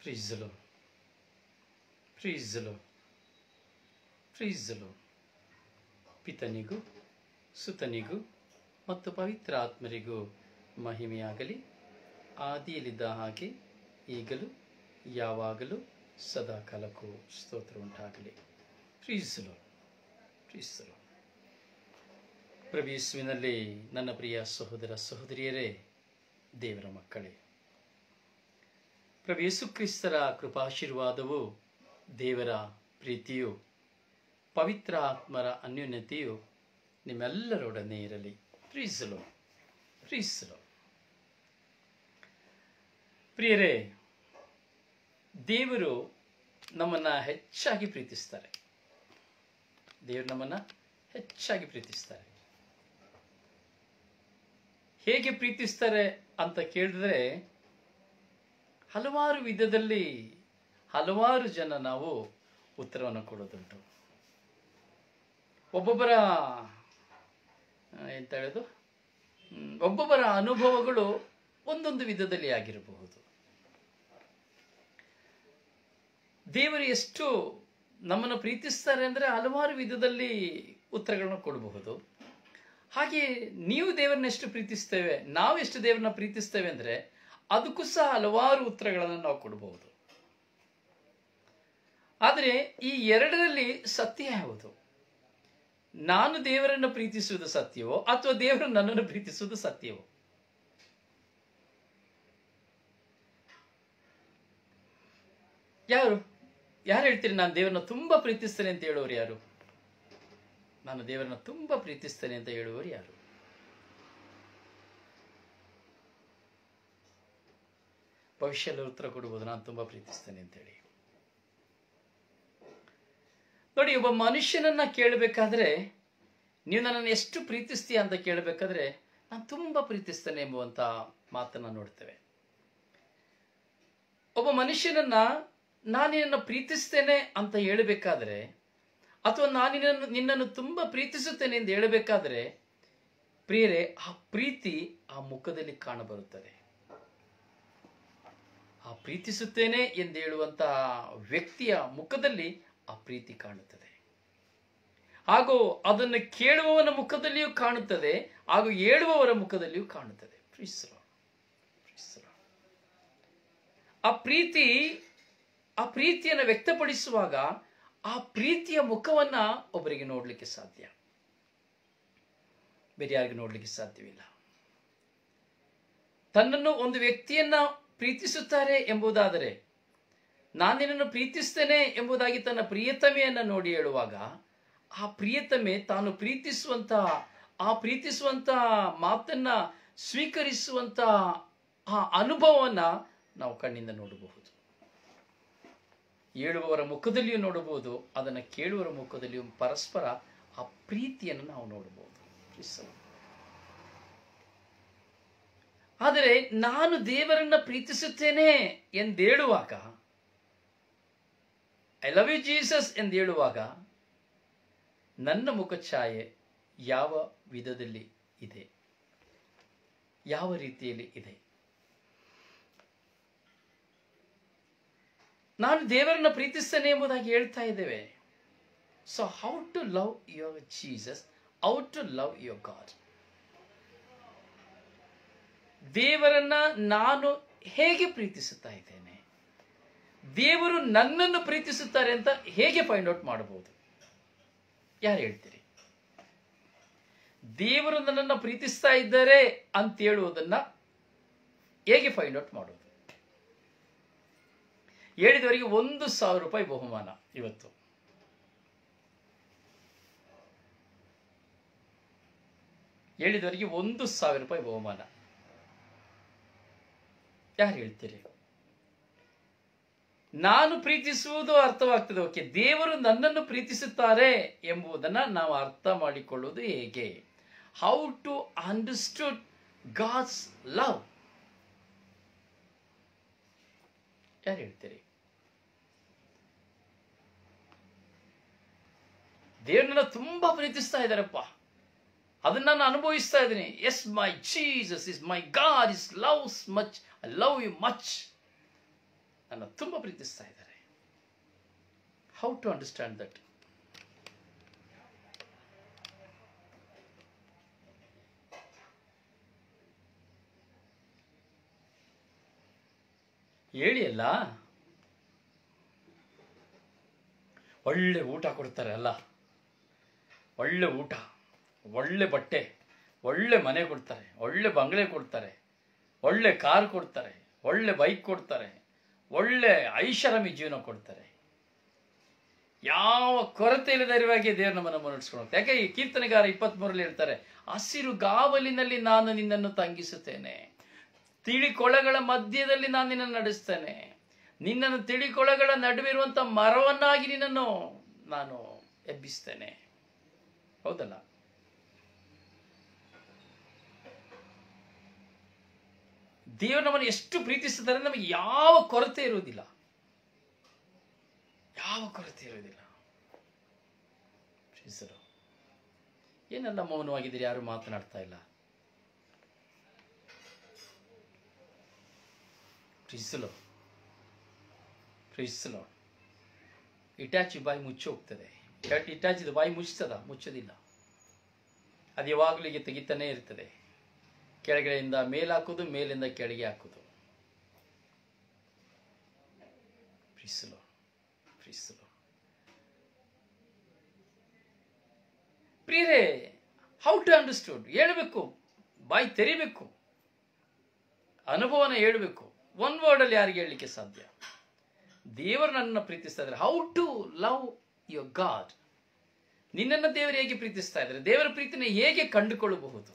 Praise the Lord. Praise the Lord. Praise the Lord. ಪಿತನಿಗೂ ಸುತನಿಗೂ ಮತ್ತು ಪವಿತ್ರ ಆತ್ಮರಿಗೂ ಮಹಿಮೆಯಾಗಲಿ. ಆದಿಯಲ್ಲಿದ್ದ ಹಾಗೆ ಈಗಲೂ ಯಾವಾಗಲೂ ಸದಾಕಾಲಕ್ಕೂ ಸ್ತೋತ್ರ ಉಂಟಾಗಲಿ. Praise the lord. Praise the Lord. ಪ್ರಭು ಯೇಸುವಿನಲ್ಲಿ ನನ್ನ ಪ್ರಿಯ ಸಹೋದರ ಸಹೋದರಿಯರೇ, ದೇವರ ಮಕ್ಕಳೇ, ಪ್ರಭು ಯೇಸು ಕ್ರಿಸ್ತರ ಕೃಪಾಶೀರ್ವಾದವು, ದೇವರ ಪ್ರೀತಿಯು, ಪವಿತ್ರ ಆತ್ಮರ ಅನ್ಯೋನ್ಯತೆಯು ನಿಮ್ಮೆಲ್ಲರೊಡನೆ ಇರಲಿ. Praise the lord. Praise the lord. ಪ್ರಿಯರೇ, ದೇವರು ನಮ್ಮನ್ನು ಹೆಚ್ಚಾಗಿ ಪ್ರೀತಿಸ್ತಾರೆ. ದೇವರು ನಮ್ಮನ್ನು ಹೆಚ್ಚಾಗಿ ಪ್ರೀತಿಸ್ತಾರೆ. ಹೇಗೆ ಪ್ರೀತಿಸ್ತಾರೆ ಅಂತ ಕೇಳಿದ್ರೆ, ಹಲವಾರು ವಿಧದಲ್ಲಿ ಹಲವಾರು ಜನ ನಾವು ಉತ್ತರವನ್ನು ಕೊಡೋದುಂಟು. ಒಬ್ಬೊಬ್ಬರ ಎಂತ ಹೇಳೋದು, ಒಬ್ಬೊಬ್ಬರ ಅನುಭವಗಳು ಒಂದೊಂದು ವಿಧದಲ್ಲಿ ಆಗಿರಬಹುದು. ದೇವರು ಎಷ್ಟು ನಮ್ಮನ್ನು ಪ್ರೀತಿಸ್ತಾರೆ ಅಂದರೆ ಹಲವಾರು ವಿಧದಲ್ಲಿ ಉತ್ತರಗಳನ್ನು ಕೊಡಬಹುದು. ಹಾಗೆ ನೀವು ದೇವರನ್ನ ಎಷ್ಟು ಪ್ರೀತಿಸ್ತೇವೆ, ನಾವು ಎಷ್ಟು ದೇವರನ್ನ ಪ್ರೀತಿಸ್ತೇವೆ ಅಂದರೆ ಅದಕ್ಕೂ ಸಹ ಹಲವಾರು ಉತ್ತರಗಳನ್ನು ನಾವು ಕೊಡಬಹುದು. ಆದರೆ ಈ ಎರಡರಲ್ಲಿ ಸತ್ಯ ಯಾವುದು? ನಾನು ದೇವರನ್ನು ಪ್ರೀತಿಸುವುದು ಸತ್ಯವೋ ಅಥವಾ ದೇವರು ನನ್ನನ್ನು ಪ್ರೀತಿಸುವುದು ಸತ್ಯವೋ? ಯಾರು ಹೇಳ್ತೀರಿ ನಾನು ದೇವರನ್ನ ತುಂಬಾ ಪ್ರೀತಿಸ್ತೇನೆ ಅಂತ ಹೇಳುವವರು ಯಾರು? ನಾನು ದೇವರನ್ನ ತುಂಬಾ ಪ್ರೀತಿಸ್ತೇನೆ ಅಂತ ಹೇಳುವವರು ಯಾರು? ಭವಿಷ್ಯದಲ್ಲಿ ಉತ್ತರ ಕೊಡಬಹುದು, ನಾನು ತುಂಬಾ ಪ್ರೀತಿಸ್ತೇನೆ ಅಂತ ಹೇಳಿ. ನೋಡಿ, ಒಬ್ಬ ಮನುಷ್ಯನನ್ನ ಕೇಳಬೇಕಾದ್ರೆ, ನೀವು ನನ್ನನ್ನು ಎಷ್ಟು ಪ್ರೀತಿಸ್ತೀಯ ಅಂತ ಕೇಳಬೇಕಾದ್ರೆ, ನಾನು ತುಂಬಾ ಪ್ರೀತಿಸ್ತೇನೆ ಎಂಬುವಂತ ಮಾತನ್ನ ನೋಡ್ತೇವೆ. ಒಬ್ಬ ಮನುಷ್ಯನನ್ನ ನಾನು ನಿನ್ನನ್ನು ಪ್ರೀತಿಸ್ತೇನೆ ಅಂತ ಹೇಳಬೇಕಾದ್ರೆ, ಅಥವಾ ನಾನು ನಿನ್ನನ್ನು ತುಂಬಾ ಪ್ರೀತಿಸುತ್ತೇನೆ ಎಂದು ಹೇಳಬೇಕಾದ್ರೆ, ಪ್ರಿಯರೇ, ಆ ಪ್ರೀತಿ ಆ ಮುಖದಲ್ಲಿ ಕಾಣಬರುತ್ತದೆ. ಆ ಪ್ರೀತಿಸುತ್ತೇನೆ ಎಂದು ಹೇಳುವಂತಹ ವ್ಯಕ್ತಿಯ ಮುಖದಲ್ಲಿ ಆ ಪ್ರೀತಿ ಕಾಣುತ್ತದೆ. ಹಾಗೂ ಅದನ್ನು ಕೇಳುವವನ ಮುಖದಲ್ಲಿಯೂ ಕಾಣುತ್ತದೆ, ಹಾಗೂ ಹೇಳುವವರ ಮುಖದಲ್ಲಿಯೂ ಕಾಣುತ್ತದೆ. Praise the lord. Praise the lord. ಆ ಪ್ರೀತಿಯನ್ನು ವ್ಯಕ್ತಪಡಿಸುವಾಗ ಆ ಪ್ರೀತಿಯ ಮುಖವನ್ನ ಒಬ್ಬರಿಗೆ ನೋಡಲಿಕ್ಕೆ ಸಾಧ್ಯ, ಬೇರೆ ಯಾರಿಗೆ ನೋಡಲಿಕ್ಕೆ ಸಾಧ್ಯವಿಲ್ಲ. ತನ್ನನ್ನು ಒಂದು ವ್ಯಕ್ತಿಯನ್ನ ಪ್ರೀತಿಸುತ್ತಾರೆ ಎಂಬುದಾದರೆ, ನಾನು ನಿನ್ನನ್ನು ಪ್ರೀತಿಸ್ತೇನೆ ಎಂಬುದಾಗಿ ತನ್ನ ಪ್ರಿಯತಮೆಯನ್ನ ನೋಡಿ ಹೇಳುವಾಗ, ಆ ಪ್ರಿಯತಮೆ ತಾನು ಪ್ರೀತಿಸುವಂತ ಮಾತನ್ನ ಸ್ವೀಕರಿಸುವಂತ ಆ ಅನುಭವವನ್ನ ನಾವು ಕಣ್ಣಿಂದ ನೋಡಬಹುದು. ಹೇಳುವವರ ಮುಖದಲ್ಲಿಯೂ ನೋಡಬಹುದು, ಅದನ್ನು ಕೇಳುವವರ ಮುಖದಲ್ಲಿಯೂ ಪರಸ್ಪರ ಆ ಪ್ರೀತಿಯನ್ನು ನಾವು ನೋಡಬಹುದು. ಆದರೆ ನಾನು ದೇವರನ್ನ ಪ್ರೀತಿಸುತ್ತೇನೆ ಎಂದೇಳುವಾಗ, ಐ ಲವ್ ಯು ಜೀಸಸ್ ಎಂದು ಹೇಳುವಾಗ, ನನ್ನ ಮುಖಛಾಯೆ ಯಾವ ವಿಧದಲ್ಲಿ ಇದೆ, ಯಾವ ರೀತಿಯಲ್ಲಿ ಇದೆ? ನಾನು ದೇವರನ್ನ ಪ್ರೀತಿಸ್ತೇನೆ ಎಂಬುದಾಗಿ ಹೇಳ್ತಾ ಇದ್ದೇವೆ. So how to love your Jesus, how to love your God? ದೇವರನ್ನ ನಾನು ಹೇಗೆ ಪ್ರೀತಿಸುತ್ತಾ ಇದ್ದೇನೆ, ದೇವರು ನನ್ನನ್ನು ಪ್ರೀತಿಸುತ್ತಾರೆ ಅಂತ ಹೇಗೆ ಫೈಂಡ್ ಔಟ್ ಮಾಡಬಹುದು? ಯಾರು ಹೇಳ್ತೀರಿ? ದೇವರು ನನ್ನನ್ನು ಪ್ರೀತಿಸ್ತಾ ಇದ್ದಾರೆ ಅಂತ ಹೇಳುವುದನ್ನ ಹೇಗೆ ಫೈಂಡ್ ಔಟ್ ಮಾಡೋದು? ಹೇಳಿದವರಿಗೆ 1,000 ರೂಪಾಯಿ ಬಹುಮಾನ. ಇವತ್ತು ಹೇಳಿದವರಿಗೆ 1,000 ರೂಪಾಯಿ ಬಹುಮಾನ. ಯಾರು ಹೇಳ್ತೀರಿ? ನಾನು ಪ್ರೀತಿಸುವುದು ಅರ್ಥವಾಗ್ತದೆ, ಓಕೆ. ದೇವರು ನನ್ನನ್ನು ಪ್ರೀತಿಸುತ್ತಾರೆ ಎಂಬುದನ್ನು ನಾವು ಅರ್ಥ ಮಾಡಿಕೊಳ್ಳುವುದು ಹೇಗೆ? How to understood God's love? ಯಾರು ಹೇಳ್ತೀರಿ? ದೇವರನ್ನ ತುಂಬಾ ಪ್ರೀತಿಸ್ತಾ ಇದ್ದಾರಪ್ಪ, ಅದನ್ನ ನಾನು ಅನುಭವಿಸ್ತಾ ಇದ್ದೀನಿ. Yes, my Jesus is my God is loves much, I love you much. ನನ್ನ ತುಂಬ ಪ್ರೀತಿಸ್ತಾ ಇದ್ದಾರೆ. How to understand that? ಹೇಳಿ ಅಲ್ಲ. ಒಳ್ಳೆ ಊಟ ಕೊಡ್ತಾರೆ ಅಲ್ಲ, ಒಳ್ಳೆ ಊಟ, ಒಳ್ಳೆ ಬಟ್ಟೆ, ಒಳ್ಳೆ ಮನೆ ಕೊಡ್ತಾರೆ, ಒಳ್ಳೆ ಬಂಗಲೆ ಕೊಡ್ತಾರೆ, ಒಳ್ಳೆ ಕಾರ್ ಕೊಡ್ತಾರೆ, ಒಳ್ಳೆ ಬೈಕ್ ಕೊಡ್ತಾರೆ, ಒಳ್ಳೆ ಐಷಾರಾಮಿ ಜೀವನ ಕೊಡ್ತಾರೆ. ಯಾವ ಕೊರತೆ ಇಲ್ಲದ ಇರುವಾಗೆ ದೇವರು ನಮ್ಮನ್ನು ಮುನ್ನಡೆಸ್ಕೊಂಡು ಹೋಗ್ತಾರೆ. ಯಾಕೆ ಈ ಕೀರ್ತನೆಗಾರ 23ರಲ್ಲಿ ಹೇಳ್ತಾರೆ, ಹಸಿರು ಗಾವಲಿನಲ್ಲಿ ನಾನು ನಿನ್ನನ್ನು ತಂಗಿಸುತ್ತೇನೆ, ತಿಳಿಕೊಳಗಳ ಮಧ್ಯದಲ್ಲಿ ನಾನು ನಿನ್ನನ್ನು ನಡೆಸ್ತೇನೆ, ನಿನ್ನನ್ನು ತಿಳಿಕೊಳಗಳ ನಡುವೆ ಇರುವಂತ ಮರವನ್ನಾಗಿ ನಿನ್ನನ್ನು ನಾನು ಎಬ್ಬಿಸ್ತೇನೆ. ಹೌದಲ್ಲ? ದೇವರು ನಮ್ಮನ್ನು ಎಷ್ಟು ಪ್ರೀತಿಸುತ್ತಾರೆ, ನಮಗೆ ಯಾವ ಕೊರತೆ ಇರುವುದಿಲ್ಲ, ಯಾವ ಕೊರತೆ ಇರುವುದಿಲ್ಲ. ಏನೆಲ್ಲ ಮೌನವಾಗಿದ್ದೀರಿ, ಯಾರು ಮಾತನಾಡ್ತಾ ಇಲ್ಲ. ಪ್ರೀಸಲು ಪ್ರೀಸಲು ಇಟಾಚಿ ಬಾಯಿ ಮುಚ್ಚಿ ಹೋಗ್ತದೆ. ಇಟಾಚಿದ ಬಾಯಿ ಮುಚ್ಚೋದಿಲ್ಲ. ಅದು ಯಾವಾಗಲೂ ಈಗ ತೆಗಿತಾನೆ ಇರ್ತದೆ. ಕೆಳಗಡೆಯಿಂದ ಮೇಲೆ ಹಾಕೋದು, ಮೇಲಿಂದ ಕೆಳಗೆ ಹಾಕೋದು. ಪ್ರೀಸಲು ಪ್ರೀಸಲು ಪ್ರಿಯರೇ, ಹೌ ಟು ಅಂಡರ್ಸ್ಟೂಡ್? ಹೇಳಬೇಕು, ಬಾಯಿ ತೆರಿಬೇಕು, ಅನುಭವನ ಹೇಳಬೇಕು. ಒನ್ ವರ್ಡಲ್ಲಿ ಯಾರಿಗೆ ಹೇಳಲಿಕ್ಕೆ ಸಾಧ್ಯ? ದೇವರು ನನ್ನನ್ನು ಪ್ರೀತಿಸ್ತಾ ಇದ್ದಾರೆ. How to love your God? ನಿನ್ನನ್ನು ದೇವರು ಹೇಗೆ ಪ್ರೀತಿಸ್ತಾ ಇದ್ದಾರೆ? ದೇವರ ಪ್ರೀತಿನ ಹೇಗೆ ಕಂಡುಕೊಳ್ಳಬಹುದು?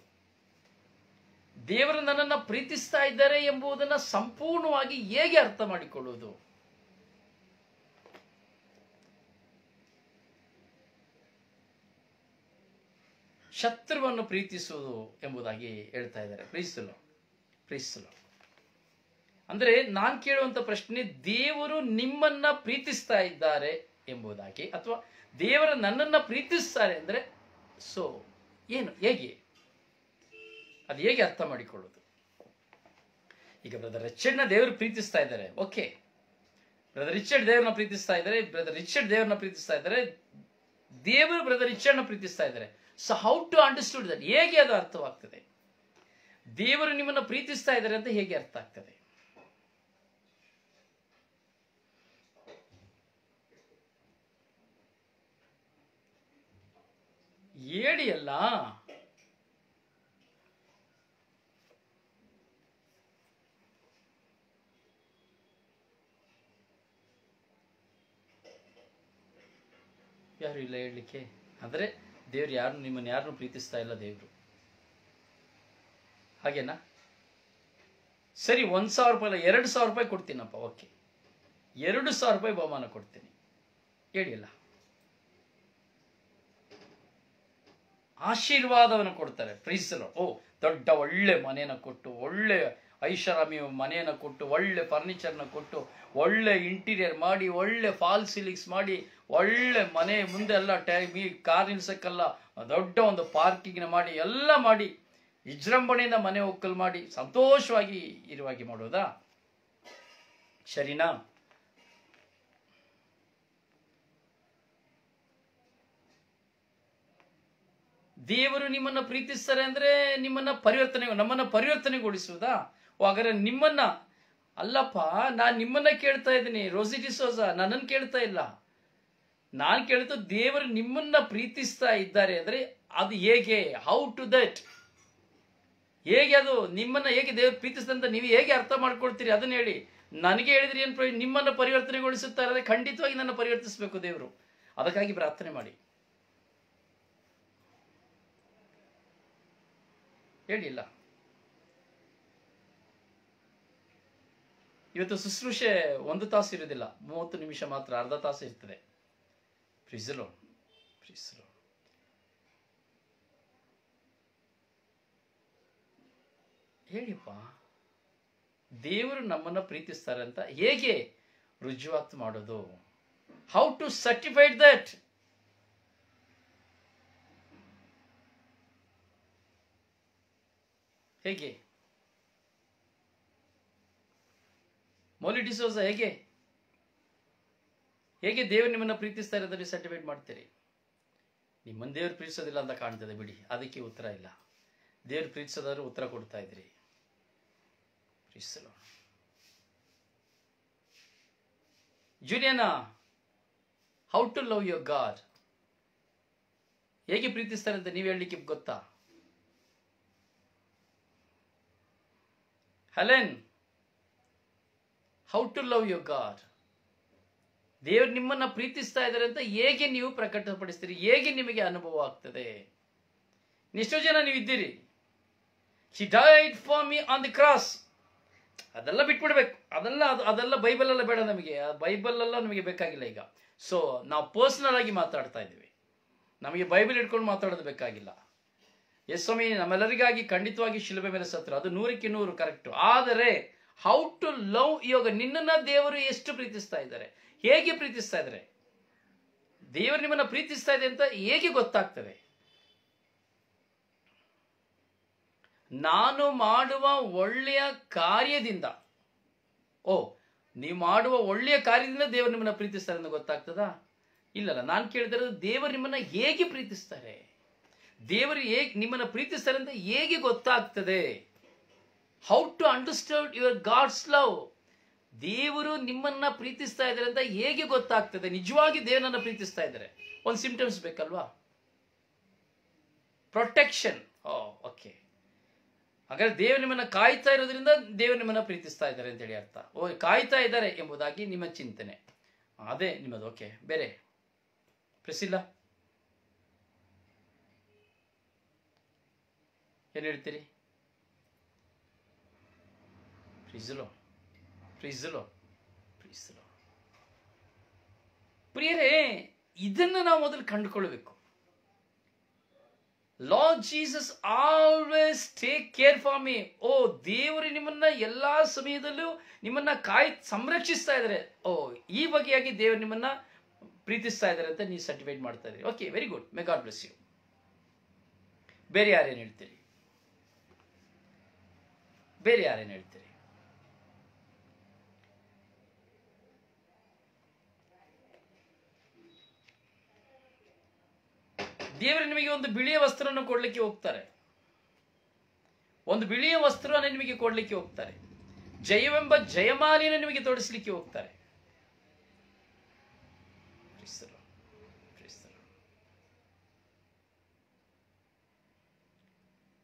ದೇವರು ನನ್ನನ್ನು ಪ್ರೀತಿಸ್ತಾ ಇದ್ದಾರೆ ಎಂಬುದನ್ನು ಸಂಪೂರ್ಣವಾಗಿ ಹೇಗೆ ಅರ್ಥ ಮಾಡಿಕೊಳ್ಳುವುದು? ಶತ್ರುವನ್ನು ಪ್ರೀತಿಸುವುದು ಎಂಬುದಾಗಿ ಹೇಳ್ತಾ ಇದ್ದಾರೆ. ಪ್ರೀತಿಸಲು ಅಂದ್ರೆ ನಾನು ಕೇಳುವಂತ ಪ್ರಶ್ನೆ, ದೇವರು ನಿಮ್ಮನ್ನ ಪ್ರೀತಿಸ್ತಾ ಇದ್ದಾರೆ ಎಂಬುದಾಗಿ, ಅಥವಾ ದೇವರ ನನ್ನನ್ನ ಪ್ರೀತಿಸ್ತಾರೆ ಅಂದ್ರೆ ಸೊ ಏನು, ಹೇಗೆ, ಅದು ಹೇಗೆ ಅರ್ಥ ಮಾಡಿಕೊಳ್ಳೋದು? ಈಗ ಬ್ರದರ್ ರಿಚರ್ಡ್ನ ದೇವರು ಪ್ರೀತಿಸ್ತಾ ಇದ್ದಾರೆ, ಓಕೆ, ಬ್ರದರ್ ರಿಚರ್ಡ್ ದೇವರನ್ನ ಪ್ರೀತಿಸ್ತಾ ಇದ್ದಾರೆ, ಬ್ರದರ್ ರಿಚರ್ಡ್ ದೇವರನ್ನ ಪ್ರೀತಿಸ್ತಾ ಇದ್ದಾರೆ, ದೇವರು ಬ್ರದರ್ ರಿಚರ್ಡ್ನ ಪ್ರೀತಿಸ್ತಾ ಇದ್ದಾರೆ. So how to understood that? ಹೇಗೆ ಅದು ಅರ್ಥವಾಗ್ತದೆ? ದೇವರು ನಿಮ್ಮನ್ನ ಪ್ರೀತಿಸ್ತಾ ಇದ್ದಾರೆ ಅಂತ ಹೇಗೆ ಅರ್ಥ ಆಗ್ತದೆ? ಹೇಳಿ ಅಲ್ಲ. ಯಾರು ಇಲ್ಲ ಹೇಳಲಿಕ್ಕೆ? ಅಂದ್ರೆ ದೇವ್ರು ಯಾರನ್ನು ಪ್ರೀತಿಸ್ತಾ ಇಲ್ಲ ದೇವ್ರು. ಹಾಗೇನಾ? ಸರಿ, 1,000 ರೂಪಾಯಿ, 2,000 ರೂಪಾಯಿ ಕೊಡ್ತೀನಪ್ಪ, ಓಕೆ, 2,000 ರೂಪಾಯಿ ಬಹುಮಾನ ಕೊಡ್ತೀನಿ, ಹೇಳಿಲ್ಲ. ಆಶೀರ್ವಾದವನ್ನು ಕೊಡ್ತಾರೆ. ಪ್ರೀಸಲು, ದೊಡ್ಡ ಒಳ್ಳೆ ಮನೆಯನ್ನು ಕೊಟ್ಟು, ಒಳ್ಳೆ ಐಷಾರಾಮಿ ಮನೆಯನ್ನು ಕೊಟ್ಟು, ಒಳ್ಳೆ ಫರ್ನಿಚರ್ನ ಕೊಟ್ಟು, ಒಳ್ಳೆ ಇಂಟೀರಿಯರ್ ಮಾಡಿ, ಒಳ್ಳೆ ಫಾಲ್ ಸೀಲಿಂಗ್ಸ್ ಮಾಡಿ, ಒಳ್ಳೆ ಮನೆ ಮುಂದೆ ಎಲ್ಲ ಕಾರ್ ನಿಲ್ಸಕ್ಕೆಲ್ಲ ದೊಡ್ಡ ಒಂದು ಪಾರ್ಕಿಂಗ್ನ ಮಾಡಿ, ಎಲ್ಲ ಮಾಡಿ ವಿಜೃಂಭಣೆಯಿಂದ ಮನೆ ಒಕ್ಕಲು ಮಾಡಿ ಸಂತೋಷವಾಗಿ ಇರುವಾಗಿ ಮಾಡೋದಾ? ಸರಿನಾ? ದೇವರು ನಿಮ್ಮನ್ನ ಪ್ರೀತಿಸ್ತಾರೆ ಅಂದ್ರೆ ನಮ್ಮನ್ನ ಪರಿವರ್ತನೆಗೊಳಿಸುವುದಾ? ಹಾಗಾದ್ರೆ ನಿಮ್ಮನ್ನ ಅಲ್ಲಪ್ಪ, ನಾನು ನಿಮ್ಮನ್ನ ಕೇಳ್ತಾ ಇದ್ದೀನಿ, ರೋಸಿ ಡಿಸೋಜ, ನನ್ನನ್ನು ಕೇಳ್ತಾ ಇಲ್ಲ. ನಾನು ಕೇಳ್ತು ದೇವರು ನಿಮ್ಮನ್ನ ಪ್ರೀತಿಸ್ತಾ ಇದ್ದಾರೆ ಅಂದ್ರೆ ಅದು ಹೇಗೆ? How to that? ಹೇಗೆ ಅದು ನಿಮ್ಮನ್ನ ಹೇಗೆ ದೇವರು ಪ್ರೀತಿಸ್ತಂತ ನೀವು ಹೇಗೆ ಅರ್ಥ ಮಾಡ್ಕೊಳ್ತೀರಿ? ಅದನ್ನ ಹೇಳಿ. ನನಗೆ ಹೇಳಿದ್ರಿ ಏನು? ನಿಮ್ಮನ್ನ ಪರಿವರ್ತನೆಗೊಳಿಸುತ್ತಾ ಇರೋದ್ರೆ ಖಂಡಿತವಾಗಿ ನನ್ನ ಪರಿವರ್ತಿಸಬೇಕು ದೇವರು. ಅದಕ್ಕಾಗಿ ಪ್ರಾರ್ಥನೆ ಮಾಡಿ. ಹೇಳಿಲ್ಲ. ಇವತ್ತು ಶುಶ್ರೂಷೆ 1 ತಾಸು ಇರುವುದಿಲ್ಲ, 30 ನಿಮಿಷ ಮಾತ್ರ, ಅರ್ಧ ತಾಸು ಇರ್ತದೆ. ಪ್ರೀಸಲೋ ಹೇಳಿಪ್ಪ, ದೇವರು ನಮ್ಮನ್ನ ಪ್ರೀತಿಸ್ತಾರೆ ಅಂತ ಹೇಗೆ ರುಜುವಾತು ಮಾಡೋದು? How to certified that? ಹೇಗೆ? ಮೌಲಿ ಡಿಸೋಜ ಹೇಗೆ ದೇವರು ನಿಮ್ಮನ್ನು ಪ್ರೀತಿಸ್ತಾರೆ ಅಂತ ನೀವು ಸರ್ಟಿಫೈಡ್ ಮಾಡ್ತೀರಿ? ನಿಮ್ಮನ್ನು ದೇವರು ಪ್ರೀತಿಸೋದಿಲ್ಲ ಅಂತ ಕಾಣ್ತದೆ ಬಿಡಿ, ಅದಕ್ಕೆ ಉತ್ತರ ಇಲ್ಲ. ದೇವರು ಪ್ರೀತಿಸೋದಾದ್ರೂ ಉತ್ತರ ಕೊಡ್ತಾ ಇದ್ರಿ. ಪ್ರೀತಿಸಲು Juliana, how to love your God, ಹೇಗೆ ಪ್ರೀತಿಸ್ತಾರೆ ಅಂತ ನೀವು ಹೇಳಲಿಕ್ಕೆ ಗೊತ್ತಾ? Helen, how to love your God, ದೇವರು ನಿಮ್ಮನ್ನ ಪ್ರೀತಿಸ್ತಾ ಇದ್ದಾರೆ ಅಂತ ಹೇಗೆ ನೀವು ಪ್ರಕಟಪಡಿಸ್ತೀರಿ? ಹೇಗೆ ನಿಮಗೆ ಅನುಭವ ಆಗ್ತದೆ? ಎಷ್ಟೋ ಜನ ನೀವು ಇದ್ದೀರಿ, she died for me on the cross, ಅದೆಲ್ಲ ಬಿಟ್ಬಿಡ್ಬೇಕು, ಅದೆಲ್ಲ ಬೈಬಲ್ ಎಲ್ಲ ಬೇಡ ನಮಗೆ, ಆ ಬೈಬಲ್ ಎಲ್ಲ ನಮಗೆ ಬೇಕಾಗಿಲ್ಲ ಈಗ. ಸೊ ನಾವು ಪರ್ಸನಲ್ ಆಗಿ ಮಾತಾಡ್ತಾ ಇದ್ದೀವಿ, ನಮಗೆ ಬೈಬಲ್ ಇಟ್ಕೊಂಡು ಮಾತಾಡೋದು ಬೇಕಾಗಿಲ್ಲ. ಎಸ್ ಸ್ವಾಮಿ, ನಮ್ಮೆಲ್ಲರಿಗಾಗಿ ಖಂಡಿತವಾಗಿ ಶಿಲುಬೆ ಮೇಲೆ ಸತ್ರು, ಅದು 100% ಕರೆಕ್ಟ್. ಆದರೆ ಹೌ ಟು ಲವ್, ಇವಾಗ ನಿನ್ನನ್ನ ದೇವರು ಎಷ್ಟು ಪ್ರೀತಿಸ್ತಾ ಇದ್ದಾರೆ, ಹೇಗೆ ಪ್ರೀತಿಸ್ತಾ ಇದ್ದಾರೆ, ದೇವರು ನಿಮ್ಮನ್ನ ಪ್ರೀತಿಸ್ತಾ ಇದೆ ಅಂತ ಹೇಗೆ ಗೊತ್ತಾಗ್ತದೆ? ನಾನು ಮಾಡುವ ಒಳ್ಳೆಯ ಕಾರ್ಯದಿಂದ, ನೀವು ಮಾಡುವ ಒಳ್ಳೆಯ ಕಾರ್ಯದಿಂದ ದೇವರು ನಿಮ್ಮನ್ನ ಪ್ರೀತಿಸ್ತಾರೆ ಅಂತ ಗೊತ್ತಾಗ್ತದಾ? ಇಲ್ಲಲ್ಲ. ನಾನು ಕೇಳ್ತಿರೋದು, ದೇವರು ನಿಮ್ಮನ್ನ ಹೇಗೆ ಪ್ರೀತಿಸ್ತಾರೆ, ದೇವರು ಹೇಗೆ ನಿಮ್ಮನ್ನ ಪ್ರೀತಿಸ್ತಾರೆ ಅಂತ ಹೇಗೆ ಗೊತ್ತಾಗ್ತದೆ? How to understand your God's love, ದೇವರು ನಿಮ್ಮನ್ನ ಪ್ರೀತಿಸ್ತಾ ಇದ್ದಾರೆ ಅಂತ ಹೇಗೆ ಗೊತ್ತಾಗ್ತದೆ? ನಿಜವಾಗಿ ದೇವರನ್ನ ಪ್ರೀತಿಸ್ತಾ ಇದ್ದಾರೆ, ಒಂದು ಸಿಂಪ್ಟಮ್ಸ್ ಬೇಕಲ್ವಾ? ಪ್ರೊಟೆಕ್ಷನ್. ಓಕೆ, ಹಾಗಾದ್ರೆ ದೇವರು ನಿಮ್ಮನ್ನ ಕಾಯ್ತಾ ಇರೋದ್ರಿಂದ ದೇವರು ನಿಮ್ಮನ್ನ ಪ್ರೀತಿಸ್ತಾ ಇದ್ದಾರೆ ಅಂತೇಳಿ ಅರ್ಥ. ಕಾಯ್ತಾ ಇದ್ದಾರೆ ಎಂಬುದಾಗಿ ನಿಮ್ಮ ಚಿಂತನೆ, ಅದೇ ನಿಮ್ಮದು. ಓಕೆ, ಬೇರೆ ಪ್ರಿಸಿಲ್ಲ ಏನ್ ಹೇಳ್ತೀರಿ? ಪ್ರೀಸಲೋ ಪ್ರಿಯರೇ, ಇದನ್ನ ನಾವು ಮೊದಲು ಕಂಡುಕೊಳ್ಳಬೇಕು. Lord Jesus always take care for me. ದೇವರು ನಿಮ್ಮನ್ನ ಎಲ್ಲಾ ಸಮಯದಲ್ಲೂ ನಿಮ್ಮನ್ನ ಸಂರಕ್ಷಿಸ್ತಾ ಇದ್ದಾರೆ. ಈ ಬಗೆಯಾಗಿ ದೇವರು ನಿಮ್ಮನ್ನ ಪ್ರೀತಿಸ್ತಾ ಇದ್ದಾರೆ ಅಂತ ನೀವು ಸರ್ಟಿಫೈಡ್ ಮಾಡ್ತಾ ಇದ್ದೀರಿ. Okay, very good, may God bless you. ಬೇರೆ ಯಾರೇನು ಹೇಳ್ತೀರಿ? ದೇವರು ನಿಮಗೆ ಒಂದು ಬಿಳಿಯ ವಸ್ತ್ರವನ್ನು ಕೊಡ್ಲಿಕ್ಕೆ ಹೋಗ್ತಾರೆ, ಒಂದು ಬಿಳಿಯ ವಸ್ತ್ರವನ್ನು ನಿಮಗೆ ಕೊಡ್ಲಿಕ್ಕೆ ಹೋಗ್ತಾರೆ, ಜಯವೆಂಬ ಜಯಮಾಲೆಯನ್ನು ನಿಮಗೆ ತೊಡಿಸ್ಲಿಕ್ಕೆ ಹೋಗ್ತಾರೆ.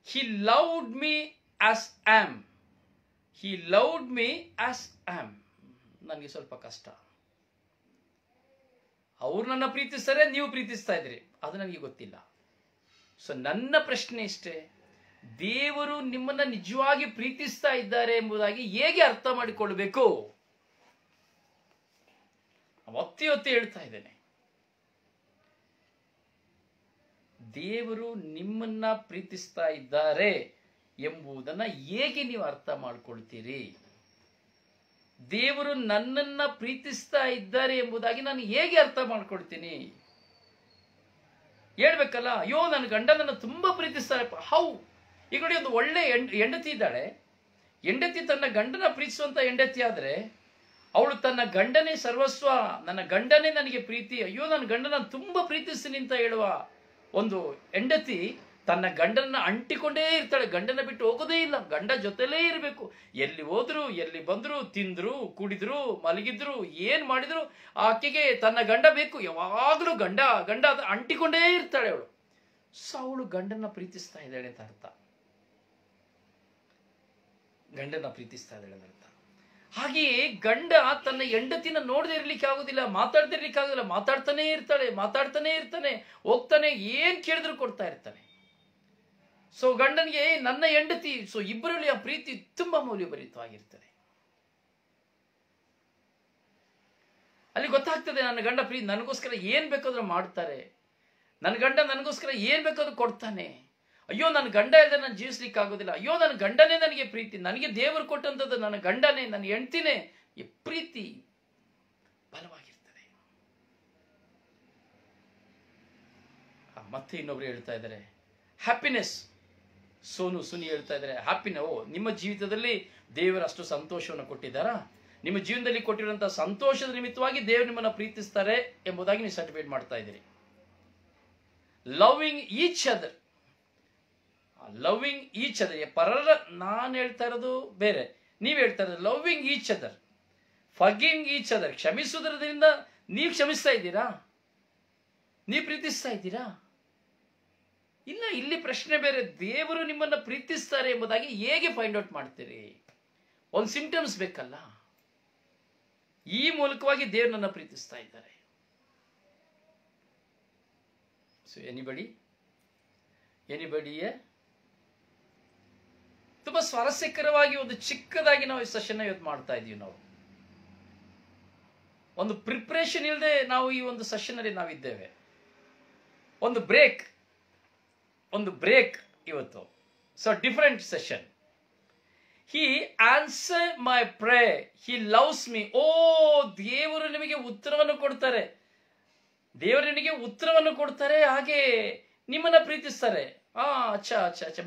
He loved me as I am. ನನಗೆ ಸ್ವಲ್ಪ ಕಷ್ಟ. ಅವ್ರು ನನ್ನ ಪ್ರೀತಿಸ್ತಾರೆ, ನೀವು ಪ್ರೀತಿಸ್ತಾ ಇದ್ದೀರಿ, ಅದು ನನಗೆ ಗೊತ್ತಿಲ್ಲ. ಸೊ ನನ್ನ ಪ್ರಶ್ನೆ ಇಷ್ಟೇ, ದೇವರು ನಿಮ್ಮನ್ನ ನಿಜವಾಗಿ ಪ್ರೀತಿಸ್ತಾ ಇದ್ದಾರೆ ಎಂಬುದಾಗಿ ಹೇಗೆ ಅರ್ಥ ಮಾಡಿಕೊಳ್ಬೇಕು? ಒತ್ತಿ ಹೇಳ್ತಾ ಇದ್ದೇನೆ, ದೇವರು ನಿಮ್ಮನ್ನ ಪ್ರೀತಿಸ್ತಾ ಇದ್ದಾರೆ ಎಂಬುದನ್ನ ಹೇಗೆ ನೀವು ಅರ್ಥ ಮಾಡ್ಕೊಳ್ತೀರಿ? ದೇವರು ನನ್ನನ್ನ ಪ್ರೀತಿಸ್ತಾ ಇದ್ದಾರೆ ಎಂಬುದಾಗಿ ನಾನು ಹೇಗೆ ಅರ್ಥ ಮಾಡ್ಕೊಳ್ತೀನಿ? ಹೇಳ್ಬೇಕಲ್ಲ, ಅಯ್ಯೋ ನನ್ನ ಗಂಡ ನನ್ನ ತುಂಬಾ ಪ್ರೀತಿಸ್ತಾರೆ. ಹೌ? ಈಗ ನೋಡಿ, ಒಂದು ಒಳ್ಳೆ ಹೆಂಡತಿ ಇದ್ದಾಳೆ, ಹೆಂಡತಿ ತನ್ನ ಗಂಡನ ಪ್ರೀತಿಸುವಂತ ಹೆಂಡತಿ ಆದ್ರೆ ಅವಳು ತನ್ನ ಗಂಡನೇ ಸರ್ವಸ್ವ, ನನ್ನ ಗಂಡನೇ ನನಗೆ ಪ್ರೀತಿ, ಅಯ್ಯೋ ನನ್ನ ಗಂಡನ ತುಂಬಾ ಪ್ರೀತಿಸ್ತೀನಿ ಅಂತ ಹೇಳುವ ಒಂದು ಹೆಂಡತಿ ತನ್ನ ಗಂಡನ ಅಂಟಿಕೊಂಡೇ ಇರ್ತಾಳೆ, ಗಂಡನ ಬಿಟ್ಟು ಹೋಗೋದೇ ಇಲ್ಲ, ಗಂಡ ಜೊತೆಲೇ ಇರಬೇಕು. ಎಲ್ಲಿ ಹೋದ್ರು, ಎಲ್ಲಿ ಬಂದ್ರು, ತಿಂದ್ರು, ಕುಡಿದ್ರು, ಮಲಗಿದ್ರು, ಏನ್ ಮಾಡಿದ್ರು ಆಕೆಗೆ ತನ್ನ ಗಂಡ ಬೇಕು, ಯಾವಾಗಲೂ ಗಂಡ ಅಂಟಿಕೊಂಡೇ ಇರ್ತಾಳೆ ಅವಳು. ಸೊ ಅವಳು ಗಂಡನ ಪ್ರೀತಿಸ್ತಾ ಇದ್ದಾಳೆ ಅಂತ ಅರ್ಥ. ಹಾಗೆಯೇ ಗಂಡ ತನ್ನ ಹೆಂಡತಿನ ನೋಡದೆ ಇರ್ಲಿಕ್ಕೆ ಆಗುದಿಲ್ಲ, ಮಾತಾಡದೆ ಇರ್ಲಿಕ್ಕೆ ಆಗುದಿಲ್ಲ, ಮಾತಾಡ್ತಾನೆ ಇರ್ತಾನೆ, ಹೋಗ್ತಾನೆ, ಏನ್ ಕೇಳಿದ್ರು ಕೊಡ್ತಾ ಇರ್ತಾನೆ. ಸೊ ಗಂಡನಿಗೆ ನನ್ನ ಹೆಂಡತಿ, ಸೊ ಇಬ್ಬರಲ್ಲಿ ಆ ಪ್ರೀತಿ ತುಂಬಾ ಮೌಲ್ಯಭರಿತವಾಗಿರ್ತದೆ. ಅಲ್ಲಿ ಗೊತ್ತಾಗ್ತದೆ, ನನ್ನ ಗಂಡ ಪ್ರೀತಿ ನನಗೋಸ್ಕರ ಏನ್ ಬೇಕಾದ್ರೂ ಮಾಡ್ತಾರೆ, ನನ್ನ ಗಂಡ ನನಗೋಸ್ಕರ ಏನ್ ಬೇಕಾದ್ರೂ ಕೊಡ್ತಾನೆ. ಅಯ್ಯೋ ನನ್ನ ಗಂಡ ಇಲ್ಲದೆ ನಾನು ಜೀವಿಸ್ಲಿಕ್ಕೆ ಆಗೋದಿಲ್ಲ, ಅಯ್ಯೋ ನನ್ನ ಗಂಡನೇ ನನಗೆ ಪ್ರೀತಿ, ನನಗೆ ದೇವರು ಕೊಟ್ಟಂಥದ್ದು ನನ್ನ ಗಂಡನೇ, ನನ್ನ ಹೆಂಡ್ತಿನೇ. ಈ ಪ್ರೀತಿ ಬಲವಾಗಿರ್ತದೆ. ಮತ್ತೆ ಇನ್ನೊಬ್ರು ಹೇಳ್ತಾ ಇದ್ದಾರೆ ಹ್ಯಾಪಿನೆಸ್. ಸುನಿ ಹೇಳ್ತಾ ಇದ್ದಾರೆ ಹ್ಯಾಪಿನೆಸ್. ನಿಮ್ಮ ಜೀವಿತದಲ್ಲಿ ದೇವರು ಅಷ್ಟು ಸಂತೋಷವನ್ನು ಕೊಟ್ಟಿದ್ದಾರಾ? ನಿಮ್ಮ ಜೀವನದಲ್ಲಿ ಕೊಟ್ಟಿರುವಂತಹ ಸಂತೋಷದ ನಿಮಿತ್ತವಾಗಿ ದೇವರು ನಿಮ್ಮನ್ನು ಪ್ರೀತಿಸ್ತಾರೆ ಎಂಬುದಾಗಿ ನೀವು ಸರ್ಟಿಫೈಡ್ ಮಾಡ್ತಾ ಇದ್ದೀರಿ. Loving each other, loving each other, ಪರರ ನಾನು ಹೇಳ್ತಾ ಇರೋದು ಬೇರೆ, ನೀವು ಹೇಳ್ತಾ ಇರೋದು loving each other, forgiving each other, ಕ್ಷಮಿಸುವುದರಿಂದ ನೀವು ಕ್ಷಮಿಸ್ತಾ ಇದ್ದೀರಾ? ನೀವು ಪ್ರೀತಿಸ್ತಾ ಇದ್ದೀರಾ? ಇಲ್ಲ, ಇಲ್ಲಿ ಪ್ರಶ್ನೆ ಬೇರೆ. ದೇವರು ನಿಮ್ಮನ್ನ ಪ್ರೀತಿಸ್ತಾರೆ ಎಂಬುದಾಗಿ ಹೇಗೆ ಫೈಂಡ್ ಔಟ್ ಮಾಡ್ತೀರಿ? ಒಂದು ಸಿಂಪ್ಟಮ್ಸ್ ಬೇಕಲ್ಲ. ಈ ಮೂಲಕವಾಗಿ ದೇವರು ನನ್ನ ಪ್ರೀತಿಸ್ತಾ ಇದ್ದಾರೆ. ಸೊ ಎನಿಬಡಿ ತುಂಬಾ ಸ್ವಾರಸ್ಯಕರವಾಗಿ ಒಂದು ಚಿಕ್ಕದಾಗಿ ನಾವು ಈ ಸೆಷನ್ ಇವತ್ತು ಮಾಡ್ತಾ ಇದ್ದೀವಿ. ನಾವು ಒಂದು ಪ್ರಿಪ್ರೇಷನ್ ಇಲ್ಲದೆ ನಾವು ಈ ಒಂದು ಸೆಷನ್ ಅಲ್ಲಿ ನಾವಿದ್ದೇವೆ. ಒಂದು ಬ್ರೇಕ್ ಇವತ್ತು. So different session. He answer my pray, he loves me. Oh, ದೇವರು ನಿಮಗೆ ಉತ್ತರವನ್ನು ಕೊಡ್ತಾರೆ. ದೇವರು ನಿಮಗೆ ಉತ್ತರವನ್ನು ಕೊಡ್ತಾರೆ, ಹಾಗೆ ನಿಮ್ಮನ್ನ ಪ್ರೀತಿಸ್ತಾರೆ. ಅಚ್ಚಾ.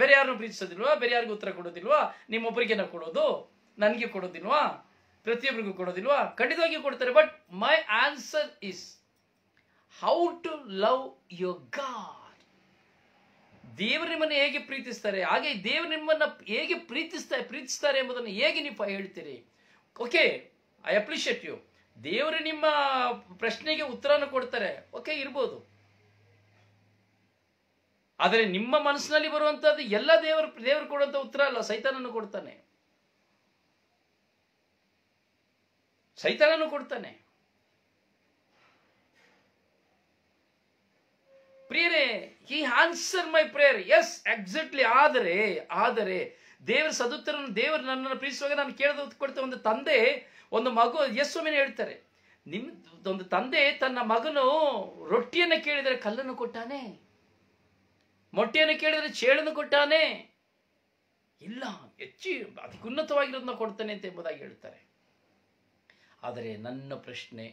ಬೇರೆ ಯಾರನ್ನು ಪ್ರೀತಿಸೋದಿಲ್ವಾ? ಬೇರೆ ಯಾರಿಗೂ ಉತ್ತರ ಕೊಡೋದಿಲ್ವಾ? ನಿಮ್ಮೊಬ್ಬರಿಗೆ ಕೊಡೋದು, ನನಗೆ ಕೊಡೋದಿಲ್ವಾ? ಪ್ರತಿಯೊಬ್ಬರಿಗೂ ಕೊಡೋದಿಲ್ವಾ? ಖಂಡಿತವಾಗಿಯೂ ಕೊಡ್ತಾರೆ. But my answer is how to love your God. ದೇವರು ನಿಮ್ಮನ್ನು ಹೇಗೆ ಪ್ರೀತಿಸ್ತಾರೆ, ಹಾಗೆ ದೇವರು ನಿಮ್ಮನ್ನ ಹೇಗೆ ಪ್ರೀತಿಸ್ತಾರೆ ಎಂಬುದನ್ನು ಹೇಗೆ ನೀವು ಹೇಳ್ತೀರಿ? Okay, I appreciate you. ದೇವರು ನಿಮ್ಮ ಪ್ರಶ್ನೆಗೆ ಉತ್ತರವನ್ನು ಕೊಡ್ತಾರೆ, ಓಕೆ, ಇರ್ಬೋದು. ಆದರೆ ನಿಮ್ಮ ಮನಸ್ಸಿನಲ್ಲಿ ಬರುವಂತಹದ್ದು ಎಲ್ಲ ದೇವರು ಕೊಡುವಂತ ಉತ್ತರ ಅಲ್ಲ, ಸೈತಾನನು ಕೊಡ್ತಾನೆ. ಪ್ರಿಯರೇ, he answer my prayer. Yes, exactly. ಆದರೆ ದೇವರ ಸದುತ್ತರನ್ನು, ದೇವರು ನನ್ನನ್ನು ಪ್ರೀತಿಸುವಾಗ ನಾನು ಕೇಳದ ಕೊಡ್ತೇವೆ. ಒಂದು ತಂದೆ ಒಂದು ಮಗು ಯೇಸುವಿನ ಹೇಳ್ತಾರೆ, ಒಂದು ತಂದೆ ತನ್ನ ಮಗನು ರೊಟ್ಟಿಯನ್ನು ಕೇಳಿದರೆ ಕಲ್ಲನ್ನು ಕೊಟ್ಟಾನೆ, ಮೊಟ್ಟೆಯನ್ನು ಕೇಳಿದರೆ ಚೇಳನ್ನು ಕೊಟ್ಟಾನೆ. ಇಲ್ಲ, ಹೆಚ್ಚು ಅದಕ್ಕುನ್ನತವಾಗಿರೋದನ್ನ ಕೊಡ್ತಾನೆ ಅಂತ ಎಂಬುದಾಗಿ ಹೇಳ್ತಾರೆ. ಆದರೆ ನನ್ನ ಪ್ರಶ್ನೆ,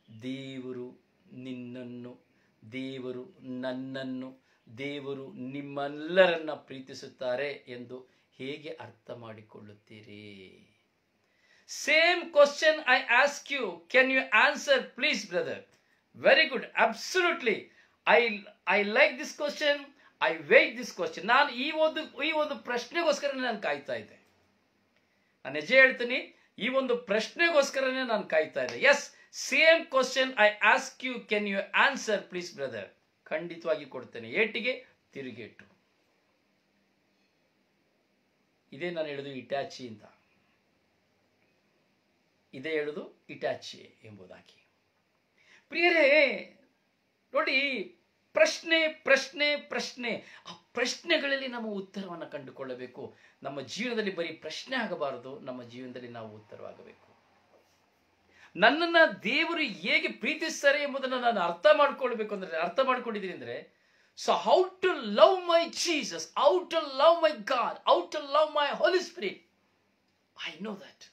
ದೇವರು ನಿನ್ನನ್ನು, ದೇವರು ನನ್ನನ್ನು, ದೇವರು ನಿಮ್ಮೆಲ್ಲರನ್ನ ಪ್ರೀತಿಸುತ್ತಾರೆ ಎಂದು ಹೇಗೆ ಅರ್ಥ ಮಾಡಿಕೊಳ್ಳುತ್ತೀರಿ? Same question I ask you, can you answer please brother? Very good, absolutely. I like this question, I wait this question. ನಾನು ಈ ಒಂದು ಪ್ರಶ್ನೆಗೋಸ್ಕರ ನಾನು ಕಾಯ್ತಾ ಇದ್ದೆ. ನಾನು ನಿಜ ಹೇಳ್ತೀನಿ, ಈ ಒಂದು ಪ್ರಶ್ನೆಗೋಸ್ಕರನೇ ನಾನು ಕಾಯ್ತಾ ಇದ್ದೆ. Yes, same question I ask you, can you answer please brother? ಖಂಡಿತವಾಗಿ ಕೊಡ್ತೇನೆ, ಏಟಿಗೆ ತಿರುಗೇಟು. ಇದೇ ನಾನು ಹೇಳುದು ಇಟಾಚಿ ಅಂತ, ಇದೇ ಹೇಳುದು ಇಟಾಚಿ ಎಂಬುದಾಗಿ. ಪ್ರಿಯರೇ ನೋಡಿ, ಪ್ರಶ್ನೆ ಪ್ರಶ್ನೆ ಪ್ರಶ್ನೆ, ಆ ಪ್ರಶ್ನೆಗಳಲ್ಲಿ ನಮ್ಮ ಉತ್ತರವನ್ನು ಕಂಡುಕೊಳ್ಳಬೇಕು. ನಮ್ಮ ಜೀವನದಲ್ಲಿ ಬರೀ ಪ್ರಶ್ನೆ ಆಗಬಾರದು, ನಮ್ಮ ಜೀವನದಲ್ಲಿ ನಾವು ಉತ್ತರವಾಗಬೇಕು. ನನ್ನನ್ನ ದೇವರು ಹೇಗೆ ಪ್ರೀತಿಸ್ತಾರೆ ಎಂಬುದನ್ನು ನಾನು ಅರ್ಥ ಮಾಡ್ಕೊಂಡಿದ್ದೀನಿ ಅಂದ್ರೆ, so how to love my Jesus, how to love my God, how to love my holy spirit. I know that,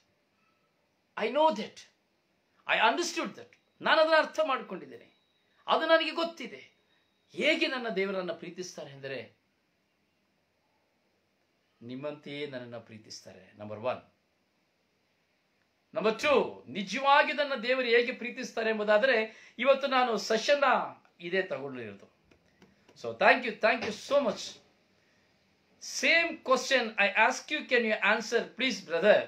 I understood that. ನಾನು ಅದನ್ನು ಅರ್ಥ ಮಾಡ್ಕೊಂಡಿದ್ದೇನೆ, ಅದು ನನಗೆ ಗೊತ್ತಿದೆ. ಹೇಗೆ ನನ್ನ ದೇವರನ್ನ ಪ್ರೀತಿಸ್ತಾರೆ ಎಂದರೆ, ನಿಮ್ಮಂತೆಯೇ ನನ್ನನ್ನು ಪ್ರೀತಿಸ್ತಾರೆ. ನಂಬರ್ 1. ನಂಬರ್ 2, ನಿಜವಾಗಿ ನನ್ನ ದೇವರು ಹೇಗೆ ಪ್ರೀತಿಸ್ತಾರೆ ಎಂಬುದಾದರೆ ಇವತ್ತು ನಾನು ಸೆಷನ್ ಇದೇ ತಗೊಂಡಿರೋದು. So thank you so much. Same question I ask you, can you answer please brother?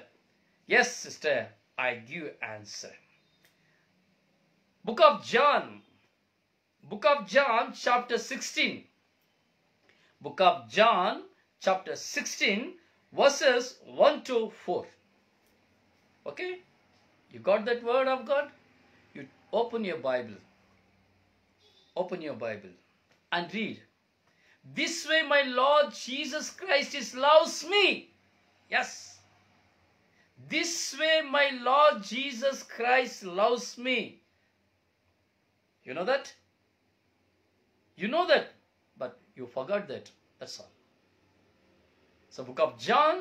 Yes sister, I give answer. Book of John chapter 16. Book of John chapter 16 verses 1 to 4. Okay? You got that word of God? You open your Bible and read. This way my Lord Jesus Christ loves me. Yes. This way my Lord Jesus Christ loves me. You know that? But you forgot that. That's all. So book of John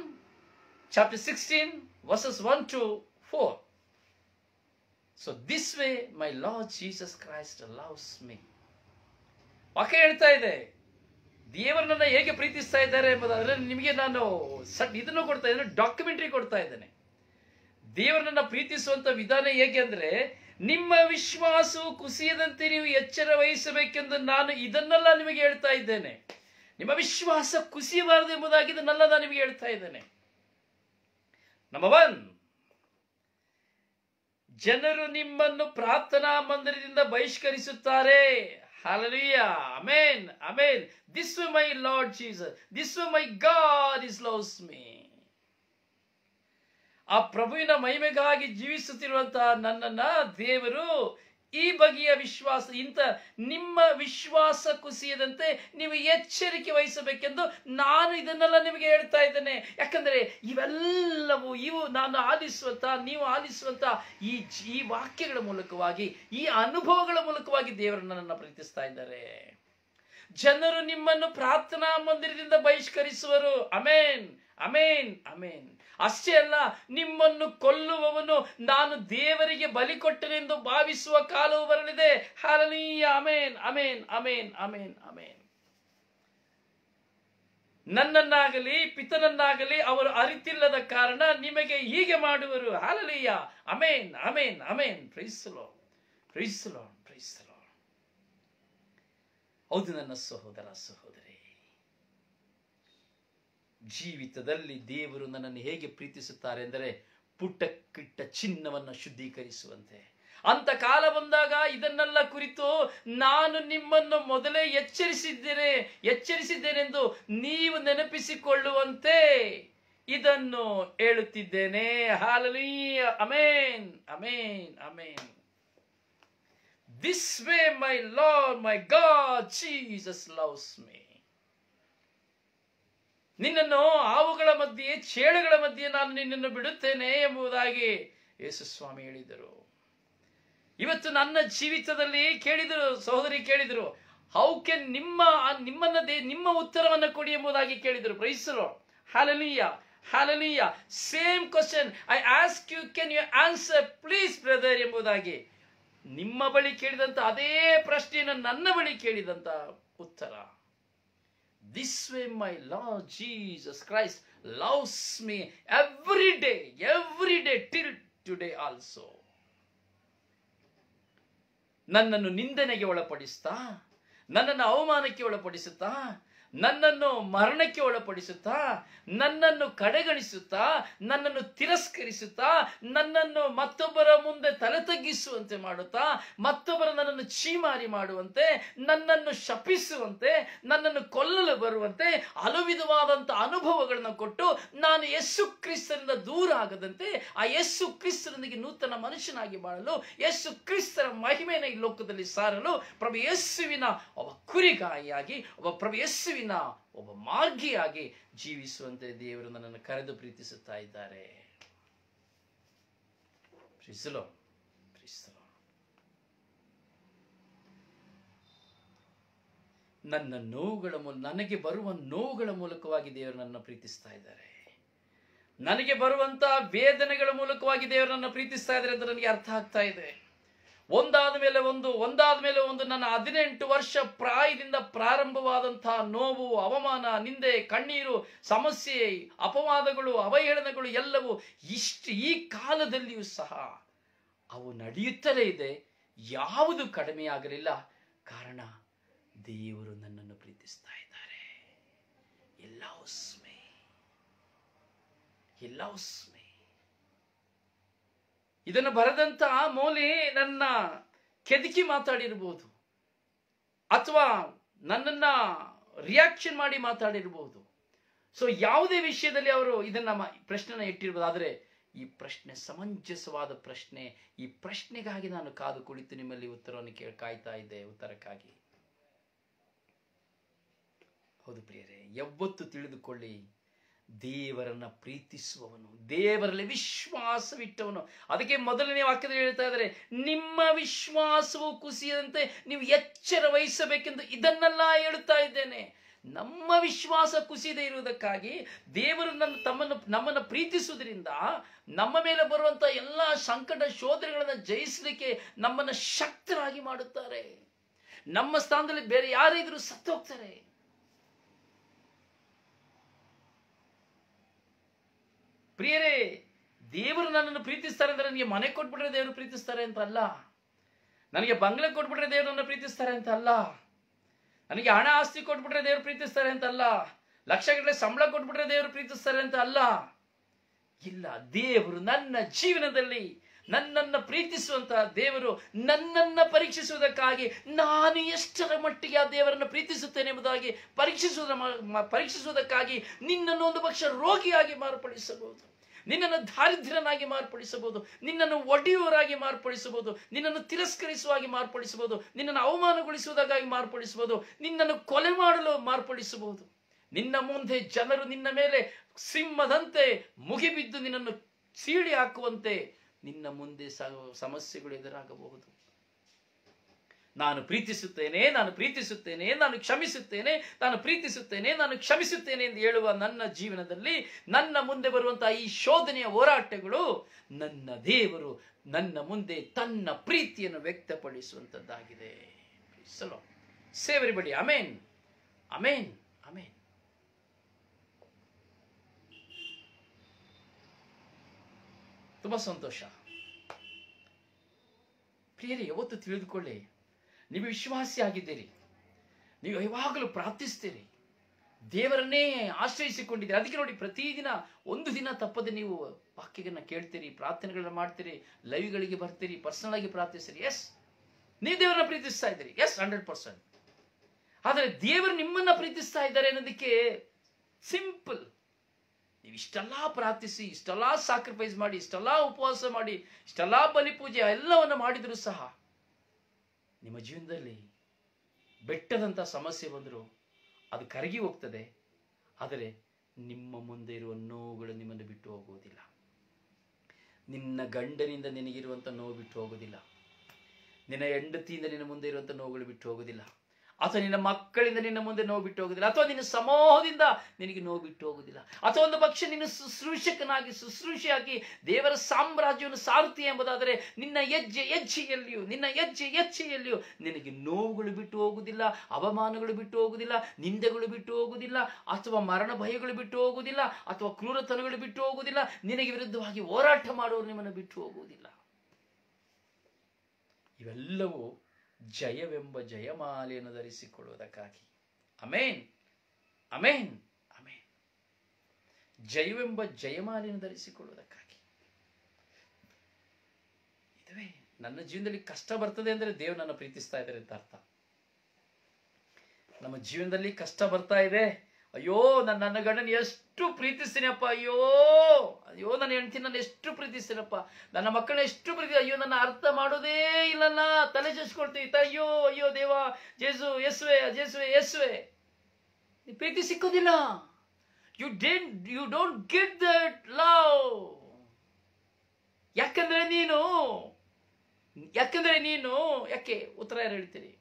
chapter 16 verses 1 to 4. So this way my Lord Jesus Christ loves me. ವಾಕ್ಯ ಹೇಳ್ತಾ ಇದೆ, ದೇವರನ್ನ ಹೇಗೆ ಪ್ರೀತಿಸ್ತಾ ಇದ್ದಾರೆ ಎಂಬುದಾದ್ರೆ ನಿಮಗೆ ನಾನು ಇದನ್ನು ಕೊಡ್ತಾ ಇದ್ದೇನೆ, ಡಾಕ್ಯುಮೆಂಟರಿ ಕೊಡ್ತಾ ಇದ್ದೇನೆ. ದೇವರನ್ನ ಪ್ರೀತಿಸುವಂತ ವಿಧಾನ ಹೇಗೆ ಅಂದ್ರೆ, ನಿಮ್ಮ ವಿಶ್ವಾಸವು ಕುಸಿಯದಂತೆ ನೀವು ಎಚ್ಚರ ವಹಿಸಬೇಕೆಂದು ನಾನು ಇದನ್ನೆಲ್ಲ ನಿಮಗೆ ಹೇಳ್ತಾ ಇದ್ದೇನೆ. ನಿಮ್ಮ ವಿಶ್ವಾಸ ಕುಸಿಯಬಾರದು ಎಂಬುದಾಗಿ ಇದನ್ನೆಲ್ಲ ನಾನು ನಿಮಗೆ ಹೇಳ್ತಾ ಇದ್ದೇನೆ. ನಂಬರ್ 1, ಜನರು ನಿಮ್ಮನ್ನು ಪ್ರಾರ್ಥನಾ ಮಂದಿರದಿಂದ ಬಹಿಷ್ಕರಿಸುತ್ತಾರೆ. Hallelujah. Amen. Amen. This way my Lord Jesus. This way my God is loves me. ಆ ಪ್ರಭುವಿನ ಮಹಿಮೆಗಾಗಿ ಜೀವಿಸುತ್ತಿರುವಂತಹ ನನ್ನನ್ನ ದೇವರು ಈ ಬಗೆಯ ವಿಶ್ವಾಸ, ನಿಮ್ಮ ವಿಶ್ವಾಸ ಕುಸಿಯದಂತೆ ನೀವು ಎಚ್ಚರಿಕೆ ವಹಿಸಬೇಕೆಂದು ನಾನು ಇದನ್ನೆಲ್ಲ ನಿಮಗೆ ಹೇಳ್ತಾ ಇದ್ದೇನೆ. ಯಾಕಂದ್ರೆ ಇವು ನಾನು ಆಲಿಸುವಂತ, ನೀವು ಆಲಿಸುವಂತ ಈ ವಾಕ್ಯಗಳ ಮೂಲಕವಾಗಿ, ಈ ಅನುಭವಗಳ ಮೂಲಕವಾಗಿ ದೇವರು ನನ್ನನ್ನು ಪ್ರೀತಿಸ್ತಾ ಇದ್ದಾರೆ. ಜನರು ನಿಮ್ಮನ್ನು ಪ್ರಾರ್ಥನಾ ಮಂದಿರದಿಂದ ಬಹಿಷ್ಕರಿಸುವರು. Amen, amen, amen. ಅಷ್ಟೇ ಅಲ್ಲ, ನಿಮ್ಮನ್ನು ಕೊಲ್ಲುವವನು ನಾನು ದೇವರಿಗೆ ಬಲಿ ಕೊಟ್ಟನೆಂದು ಭಾವಿಸುವ ಕಾಲವು ಬರಲಿದೆ. Hallelujah. Amen, amen, amen, amen, amen. ನನ್ನನ್ನಾಗಲಿ ಪಿತನನ್ನಾಗಲಿ ಅವರು ಅರಿತಿಲ್ಲದ ಕಾರಣ ನಿಮಗೆ ಹೀಗೆ ಮಾಡುವರು. Hallelujah. Amen, amen, amen. Praise the lord, praise the lord, praise the lord. ಹೌದು ನನ್ನ ಸಹೋದರ ಸಹೋದರಿ, ಜೀವಿತದಲ್ಲಿ ದೇವರು ನನ್ನನ್ನು ಹೇಗೆ ಪ್ರೀತಿಸುತ್ತಾರೆ ಎಂದರೆ, ಪುಟ್ಟಕ್ಕಿಟ್ಟ ಚಿನ್ನವನ್ನು ಶುದ್ಧೀಕರಿಸುವಂತೆ. ಅಂತ ಕಾಲ ಬಂದಾಗ ಇದನ್ನೆಲ್ಲ ಕುರಿತು ನಾನು ನಿಮ್ಮನ್ನು ಮೊದಲೇ ಎಚ್ಚರಿಸಿದ್ದೇನೆಂದು ನೀವು ನೆನಪಿಸಿಕೊಳ್ಳುವಂತೆ ಇದನ್ನು ಹೇಳುತ್ತಿದ್ದೇನೆ. Hallelujah. Amen, amen, amen. This way my Lord, my God, Jesus loves me. ನಿನ್ನನ್ನು ಹಾವುಗಳ ಮಧ್ಯೆ, ಚೇಳುಗಳ ಮಧ್ಯೆ ನಾನು ನಿನ್ನನ್ನು ಬಿಡುತ್ತೇನೆ ಎಂಬುದಾಗಿ ಯೇಸು ಸ್ವಾಮಿ ಹೇಳಿದರು. ಇವತ್ತು ನನ್ನ ಜೀವಿತದಲ್ಲಿ ಕೇಳಿದರು, ಸಹೋದರಿ ಕೇಳಿದರು, ಹೌ ಕ್ಯಾನ್ ನಿಮ್ಮ ಉತ್ತರವನ್ನು ಕೊಡಿ ಎಂಬುದಾಗಿ ಕೇಳಿದರು. Praise the Lord. Hallelujah, hallelujah. Same question I ask you, can you answer please brother ಎಂಬುದಾಗಿ ನಿಮ್ಮ ಬಳಿ ಕೇಳಿದಂತ ಅದೇ ಪ್ರಶ್ನೆಯನ್ನು ನನ್ನ ಬಳಿ ಕೇಳಿದಂತ ಉತ್ತರ. This way my Lord Jesus Christ loves me every day till today also. ನನ್ನನ್ನು ನಿಂದನೆಗೆ ಒಳಪಡಿಸ್ತಾ, ನನ್ನನ್ನು ಅವಮಾನಕ್ಕೆ ಒಳಪಡಿಸುತ್ತಾ, ನನ್ನನ್ನು ಮರಣಕ್ಕೆ ಒಳಪಡಿಸುತ್ತಾ, ನನ್ನನ್ನು ಕಡೆಗಣಿಸುತ್ತಾ, ನನ್ನನ್ನು ತಿರಸ್ಕರಿಸುತ್ತಾ, ನನ್ನನ್ನು ಮತ್ತೊಬ್ಬರ ಮುಂದೆ ತಲೆ ತಗ್ಗಿಸುವಂತೆ ಮಾಡುತ್ತಾ, ಮತ್ತೊಬ್ಬರ ನನ್ನನ್ನು ಚೀಮಾರಿ ಮಾಡುವಂತೆ, ನನ್ನನ್ನು ಶಪಿಸುವಂತೆ, ನನ್ನನ್ನು ಕೊಲ್ಲಲು ಬರುವಂತೆ ಹಲವಿಧವಾದಂಥ ಅನುಭವಗಳನ್ನು ಕೊಟ್ಟು ನಾನು ಯೇಸು ಕ್ರಿಸ್ತನಿಂದ ದೂರ ಆಗದಂತೆ, ಆ ಯೇಸು ಕ್ರಿಸ್ತನೊಂದಿಗೆ ನೂತನ ಮನುಷ್ಯನಾಗಿ ಬಾಳಲು, ಯೇಸು ಕ್ರಿಸ್ತರ ಮಹಿಮೆಯನ್ನು ಈ ಲೋಕದಲ್ಲಿ ಸಾರಲು, ಪ್ರಭು ಯೇಸುವಿನ ಒಬ್ಬ ಕುರಿಗಾಯಿಯಾಗಿ, ಪ್ರಭು ಯೇಸುವಿನ ಒಬ್ಬ ಮಾರ್ಗಿಯಾಗಿ ಜೀವಿಸುವಂತೆ ದೇವರು ನನ್ನನ್ನು ಕರೆದು ಪ್ರೀತಿಸುತ್ತಾ ಇದ್ದಾರೆ. Praise the lord, praise the Lord. ನನಗೆ ಬರುವ ನೋವುಗಳ ಮೂಲಕವಾಗಿ ದೇವರು ನನ್ನನ್ನು ಪ್ರೀತಿಸ್ತಾ ಇದ್ದಾರೆ. ನನಗೆ ಬರುವಂತಹ ವೇದನೆಗಳ ಮೂಲಕವಾಗಿ ದೇವರು ನನ್ನನ್ನು ಪ್ರೀತಿಸ್ತಾ ಇದ್ದಾರೆ ಅಂತ ನನಗೆ ಅರ್ಥ ಆಗ್ತಾ ಇದೆ. ಒಂದಾದ ಮೇಲೆ ಒಂದು ನನ್ನ 18 ವರ್ಷ ಪ್ರಾಯದಿಂದ ಪ್ರಾರಂಭವಾದಂತಹ ನೋವು, ಅವಮಾನ, ನಿಂದೆ, ಕಣ್ಣೀರು, ಸಮಸ್ಯೆ, ಅಪವಾದಗಳು, ಅವಹೇಳನಗಳು ಎಲ್ಲವೂ ಈ ಕಾಲದಲ್ಲಿಯೂ ಸಹ ಅವು ನಡೆಯುತ್ತಲೇ ಇದೆ. ಯಾವುದು ಕಡಿಮೆಯಾಗಲಿಲ್ಲ. ಕಾರಣ ದೇವರು ನನ್ನನ್ನು ಪ್ರೀತಿಸ್ತಾ ಇದ್ದಾರೆ. He loves me. He loves me. ಇದನ್ನು ಬರೆದಂತ ಮೌಲಿ ನನ್ನ ಕೆದಕಿ ಮಾತಾಡಿರ್ಬೋದು, ಅಥವಾ ನನ್ನನ್ನ ರಿಯಾಕ್ಷನ್ ಮಾಡಿ ಮಾತಾಡಿರ್ಬೋದು. ಸೊ ಯಾವುದೇ ವಿಷಯದಲ್ಲಿ ಅವರು ಇದನ್ನ ಪ್ರಶ್ನೆನ ಇಟ್ಟಿರ್ಬೋದು. ಆದರೆ ಈ ಪ್ರಶ್ನೆ ಸಮಂಜಸವಾದ ಪ್ರಶ್ನೆ. ಈ ಪ್ರಶ್ನೆಗಾಗಿ ನಾನು ಕಾದು ಕುಳಿತು ನಿಮ್ಮಲ್ಲಿ ಉತ್ತರವನ್ನು ಕಾಯ್ತಾ ಇದ್ದೆ, ಉತ್ತರಕ್ಕಾಗಿ. ಹೌದು ಪ್ರಿಯರೇ, ಯಾವತ್ತು ತಿಳಿದುಕೊಳ್ಳಿ, ದೇವರನ್ನ ಪ್ರೀತಿಸುವವನು, ದೇವರಲ್ಲಿ ವಿಶ್ವಾಸವಿಟ್ಟವನು. ಅದಕ್ಕೆ ಮೊದಲನೇ ವಾಕ್ಯದಲ್ಲಿ ಹೇಳ್ತಾ ಇದ್ದಾರೆ, ನಿಮ್ಮ ವಿಶ್ವಾಸವು ಕುಸಿಯದಂತೆ ನೀವು ಎಚ್ಚರ ವಹಿಸಬೇಕೆಂದು ಇದನ್ನೆಲ್ಲ ಹೇಳುತ್ತಾ ಇದ್ದೇನೆ. ನಮ್ಮ ವಿಶ್ವಾಸ ಕುಸಿಯದೇ ಇರುವುದಕ್ಕಾಗಿ ದೇವರು ನಮ್ಮನ್ನು ಪ್ರೀತಿಸುವುದರಿಂದ ನಮ್ಮ ಮೇಲೆ ಬರುವಂತ ಎಲ್ಲ ಸಂಕಟ ಶೋಧನೆಗಳನ್ನು ಜಯಿಸಲಿಕ್ಕೆ ನಮ್ಮನ್ನು ಶಕ್ತರಾಗಿ ಮಾಡುತ್ತಾರೆ. ನಮ್ಮ ಸ್ಥಾನದಲ್ಲಿ ಬೇರೆ ಯಾರಿದ್ರು ಸತ್ತು ಹೋಗ್ತಾರೆ. ಪ್ರಿಯರೇ, ದೇವರು ನನ್ನನ್ನು ಪ್ರೀತಿಸ್ತಾರೆ ಅಂದ್ರೆ ನನಗೆ ಮನೆ ಕೊಟ್ಬಿಟ್ರೆ ದೇವರು ಪ್ರೀತಿಸ್ತಾರೆ ಅಂತ ಅಲ್ಲ, ನನಗೆ ಬಂಗ್ಲೆ ಕೊಟ್ಬಿಟ್ರೆ ದೇವರು ನನ್ನ ಪ್ರೀತಿಸ್ತಾರೆ ಅಂತ ಅಲ್ಲ, ನನಗೆ ಹಣ ಆಸ್ತಿ ಕೊಟ್ಬಿಟ್ರೆ ದೇವರು ಪ್ರೀತಿಸ್ತಾರೆ ಅಂತ ಅಲ್ಲ, ಲಕ್ಷಗಟ್ಟಲೆ ಸಂಬಳ ಕೊಟ್ಬಿಟ್ರೆ ದೇವರು ಪ್ರೀತಿಸ್ತಾರೆ ಅಂತ ಅಲ್ಲ. ಇಲ್ಲ, ದೇವರು ನನ್ನ ಜೀವನದಲ್ಲಿ ನನ್ನನ್ನು ಪ್ರೀತಿಸುವಂತಹ ದೇವರು ನನ್ನನ್ನ ಪರೀಕ್ಷಿಸುವುದಕ್ಕಾಗಿ ನಾನು ಎಷ್ಟರ ಮಟ್ಟಿಗೆ ಆ ದೇವರನ್ನು ಪ್ರೀತಿಸುತ್ತೇನೆ ಎಂಬುದಾಗಿ ಪರೀಕ್ಷಿಸುವುದಕ್ಕಾಗಿ ನಿನ್ನನ್ನು ಒಂದು ಪಕ್ಷ ರೋಗಿಯಾಗಿ ಮಾರ್ಪಡಿಸಬಹುದು, ನಿನ್ನನ್ನು ದಾರಿದ್ರ್ಯನಾಗಿ ಮಾರ್ಪಡಿಸಬಹುದು, ನಿನ್ನನ್ನು ಒಡೆಯುವರಾಗಿ ಮಾರ್ಪಡಿಸಬಹುದು, ನಿನ್ನನ್ನು ತಿರಸ್ಕರಿಸುವಾಗಿ ಮಾರ್ಪಡಿಸಬಹುದು, ನಿನ್ನನ್ನು ಅವಮಾನಗೊಳಿಸುವುದಕ್ಕಾಗಿ ಮಾರ್ಪಡಿಸಬಹುದು, ನಿನ್ನನ್ನು ಕೊಲೆ ಮಾಡಲು ಮಾರ್ಪಡಿಸಬಹುದು. ನಿನ್ನ ಮುಂದೆ ಜನರು ನಿನ್ನ ಮೇಲೆ ಸಿಂಹದಂತೆ ಮುಗಿಬಿದ್ದು ನಿನ್ನನ್ನು ಸೀಳಿ ಹಾಕುವಂತೆ ನಿನ್ನ ಮುಂದೆ ಸಮಸ್ಯೆಗಳು ಎದುರಾಗಬಹುದು. ನಾನು ಪ್ರೀತಿಸುತ್ತೇನೆ, ನಾನು ಪ್ರೀತಿಸುತ್ತೇನೆ, ನಾನು ಕ್ಷಮಿಸುತ್ತೇನೆ, ನಾನು ಪ್ರೀತಿಸುತ್ತೇನೆ, ನಾನು ಕ್ಷಮಿಸುತ್ತೇನೆ ಎಂದು ಹೇಳುವ ನನ್ನ ಜೀವನದಲ್ಲಿ ನನ್ನ ಮುಂದೆ ಬರುವಂತಹ ಈ ಶೋಧನೆಯ ಹೋರಾಟಗಳು ನನ್ನ ದೇವರು ನನ್ನ ಮುಂದೆ ತನ್ನ ಪ್ರೀತಿಯನ್ನು ವ್ಯಕ್ತಪಡಿಸುವಂತದ್ದಾಗಿದೆ. ಸೇ ಎವರಿಬಡಿ ಆಮೆನ್, ಆಮೆನ್, ಆಮೆನ್. ತುಂಬಾ ಸಂತೋಷ ಪ್ರಿಯರೇ. ಯಾವತ್ತು ತಿಳಿದುಕೊಳ್ಳಿ, ನೀವು ವಿಶ್ವಾಸಿ ಆಗಿದ್ದೀರಿ, ನೀವು ಯಾವಾಗಲೂ ಪ್ರಾರ್ಥಿಸ್ತೀರಿ, ದೇವರನ್ನೇ ಆಶ್ರಯಿಸಿಕೊಂಡಿದ್ದೀರಿ. ಅದಕ್ಕೆ ನೋಡಿ, ಪ್ರತಿದಿನ ಒಂದು ದಿನ ತಪ್ಪದೆ ನೀವು ವಾಕ್ಯಗಳನ್ನ ಕೇಳ್ತೀರಿ, ಪ್ರಾರ್ಥನೆಗಳನ್ನ ಮಾಡ್ತೀರಿ, ಲೈವ್ಗಳಿಗೆ ಬರ್ತೀರಿ, ಪರ್ಸನಲ್ ಆಗಿ ಪ್ರಾರ್ಥಿಸ್ತೀರಿ. ಎಸ್, ನೀವು ದೇವರನ್ನ ಪ್ರೀತಿಸ್ತಾ ಇದ್ದೀರಿ, ಎಸ್, 100%. ಆದರೆ ದೇವರು ನಿಮ್ಮನ್ನ ಪ್ರೀತಿಸ್ತಾ ಇದ್ದಾರೆ ಅನ್ನೋದಕ್ಕೆ ಸಿಂಪಲ್. ನೀವು ಇಷ್ಟೆಲ್ಲ ಪ್ರಾರ್ಥಿಸಿ, ಇಷ್ಟೆಲ್ಲ ಸ್ಯಾಕ್ರಿಫೈಸ್ ಮಾಡಿ, ಇಷ್ಟೆಲ್ಲ ಉಪವಾಸ ಮಾಡಿ, ಇಷ್ಟೆಲ್ಲ ಬಲಿಪೂಜೆ ಎಲ್ಲವನ್ನು ಮಾಡಿದರೂ ಸಹ ನಿಮ್ಮ ಜೀವನದಲ್ಲಿ ಬೆಟ್ಟದಂಥ ಸಮಸ್ಯೆ ಬಂದರೂ ಅದು ಕರಗಿ ಹೋಗ್ತದೆ. ಆದರೆ ನಿಮ್ಮ ಮುಂದೆ ಇರುವ ನೋವುಗಳು ನಿಮ್ಮನ್ನು ಬಿಟ್ಟು ಹೋಗುವುದಿಲ್ಲ. ನಿನ್ನ ಗಂಡನಿಂದ ನಿನಗಿರುವಂಥ ನೋವು ಬಿಟ್ಟು ಹೋಗುವುದಿಲ್ಲ, ನಿನ್ನ ಹೆಂಡತಿಯಿಂದ ನಿನ್ನ ಮುಂದೆ ಇರುವಂಥ ನೋವುಗಳು ಬಿಟ್ಟು ಹೋಗುವುದಿಲ್ಲ, ಅಥವಾ ನಿನ್ನ ಮಕ್ಕಳಿಂದ ನಿನ್ನ ಮುಂದೆ ನೋವು ಬಿಟ್ಟು ಹೋಗುದಿಲ್ಲ, ಅಥವಾ ನಿನ್ನ ಸಮೂಹದಿಂದ ನಿನಗೆ ನೋವು ಬಿಟ್ಟು ಹೋಗುದಿಲ್ಲ, ಅಥವಾ ಒಂದು ಪಕ್ಷ ನಿನ್ನ ಶುಶ್ರೂಷೆಯಾಗಿ ದೇವರ ಸಾಮ್ರಾಜ್ಯವನ್ನು ಸಾರುತ್ತಿ ಎಂಬುದಾದರೆ ನಿನ್ನ ಹೆಜ್ಜೆಯಲ್ಲಿಯೂ ನಿನಗೆ ನೋವುಗಳು ಬಿಟ್ಟು ಹೋಗುದಿಲ್ಲ, ಅವಮಾನಗಳು ಬಿಟ್ಟು ಹೋಗುದಿಲ್ಲ, ನಿಂದೆಗಳು ಬಿಟ್ಟು ಹೋಗುದಿಲ್ಲ, ಅಥವಾ ಮರಣ ಭಯಗಳು ಬಿಟ್ಟು ಹೋಗುದಿಲ್ಲ, ಅಥವಾ ಕ್ರೂರತನಗಳು ಬಿಟ್ಟು ಹೋಗುದಿಲ್ಲ, ನಿನಗೆ ವಿರುದ್ಧವಾಗಿ ಹೋರಾಟ ಮಾಡುವವರು ನಿಮ್ಮನ್ನು ಬಿಟ್ಟು ಹೋಗುವುದಿಲ್ಲ. ಇವೆಲ್ಲವೂ ಜಯವೆಂಬ ಜಯಮಾಲೆಯನ್ನು ಧರಿಸಿಕೊಳ್ಳುವುದಕ್ಕಾಗಿ. Amen, amen, amen. ಜಯವೆಂಬ ಜಯಮಾಲೆಯನ್ನು ಧರಿಸಿಕೊಳ್ಳುವುದಕ್ಕಾಗಿ. ಇದುವೇ ನನ್ನ ಜೀವನದಲ್ಲಿ ಕಷ್ಟ ಬರ್ತದೆ ಅಂದ್ರೆ ದೇವರು ನನ್ನ ಪ್ರೀತಿಸ್ತಾ ಇದ್ದಾರೆ ಅಂತ ಅರ್ಥ. ನಮ್ಮ ಜೀವನದಲ್ಲಿ ಕಷ್ಟ ಬರ್ತಾ ಇದೆ, ಅಯ್ಯೋ ನನ್ನ ಗಂಡನ ಎಷ್ಟು ಪ್ರೀತಿಸ್ತೀನಪ್ಪ, ಅಯ್ಯೋ ನನ್ನ ಹೆಂಡತಿ ನನ್ನ ಎಷ್ಟು ಪ್ರೀತಿಸ್ತೀನಪ್ಪ, ನನ್ನ ಮಕ್ಕಳನ್ನ ಎಷ್ಟು ಅಯ್ಯೋ ನನ್ನ ಅರ್ಥ ಮಾಡೋದೇ ಇಲ್ಲಲ್ಲ, ತಲೆ ಚಚ್ಕೊಳ್ತೀವಿ, ಅಯ್ಯೋ ದೇವ, ಯೇಸುವೆ. ಪ್ರೀತಿ ಸಿಕ್ಕೋದಿಲ್ಲ. You don't get that love. ಯಾಕಂದ್ರೆ ನೀನು ಯಾಕೆ ಉತ್ತರ ಯಾರು ಹೇಳ್ತೀರಿ?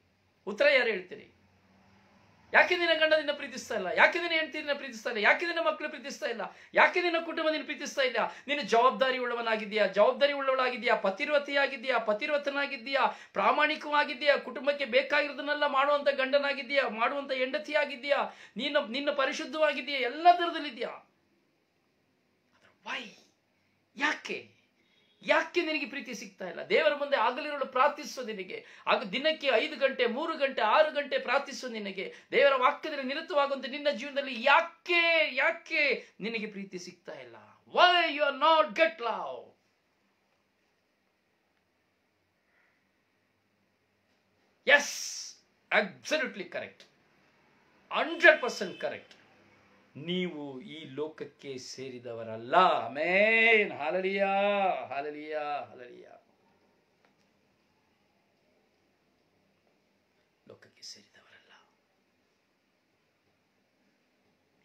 ಯಾಕೆ ನಿನ್ನ ಗಂಡ ನಿನ್ನ ಪ್ರೀತಿಸ್ತಾ ಇಲ್ಲ? ಯಾಕೆ ನಿನ್ನ ಹೆಂಡತಿ ನಿನ್ನ ಪ್ರೀತಿಸ್ತಾ ಇಲ್ಲ? ಯಾಕೆ ನಿನ್ನ ಮಕ್ಕಳು ಪ್ರೀತಿಸ್ತಾ ಇಲ್ಲ? ಯಾಕೆ ನಿನ್ನ ಕುಟುಂಬ ನಿನ್ನ ಪ್ರೀತಿಸ್ತಾ ಇಲ್ಲ? ನೀನು ಜವಾಬ್ದಾರಿ ಉಳ್ಳವಳಾಗಿದ್ಯಾ, ಪತಿವ್ರತನಾಗಿದ್ಯಾ, ಪ್ರಾಮಾಣಿಕವಾಗಿದ್ಯಾ, ಕುಟುಂಬಕ್ಕೆ ಬೇಕಾಗಿರೋದನ್ನೆಲ್ಲ ಮಾಡುವಂತ ಗಂಡನಾಗಿದ್ಯಾ, ಮಾಡುವಂತ ಹೆಂಡತಿಯಾಗಿದ್ಯಾ, ನಿನ್ನ ಪರಿಶುದ್ಧವಾಗಿದ್ಯಾ, ಎಲ್ಲ ತರದಲ್ಲಿದ್ಯಾ. ವೈ? ಯಾಕೆ ನಿನಗೆ ಪ್ರೀತಿ ಸಿಗ್ತಾ ಇಲ್ಲ? ದೇವರ ಮುಂದೆ ಆಗಲಿರಲು ಪ್ರಾರ್ಥಿಸೋ ನಿನಗೆ, ದಿನಕ್ಕೆ 5 ಗಂಟೆ 3 ಗಂಟೆ 6 ಗಂಟೆ ಪ್ರಾರ್ಥಿಸೋ ನಿನಗೆ, ದೇವರ ವಾಕ್ಯದಲ್ಲಿ ನಿರತವಾಗುವಂತೆ ನಿನ್ನ ಜೀವನದಲ್ಲಿ ಯಾಕೆ ನಿನಗೆ ಪ್ರೀತಿ ಸಿಗ್ತಾ ಇಲ್ಲ? Why you are not get love? Yes, absolutely correct, 100% correct. ನೀವು ಈ ಲೋಕಕ್ಕೆ ಸೇರಿದವರಲ್ಲ. Amen, hallelujah, hallelujah, hallelujah. ಲೋಕಕ್ಕೆ ಸೇರಿದವರಲ್ಲ.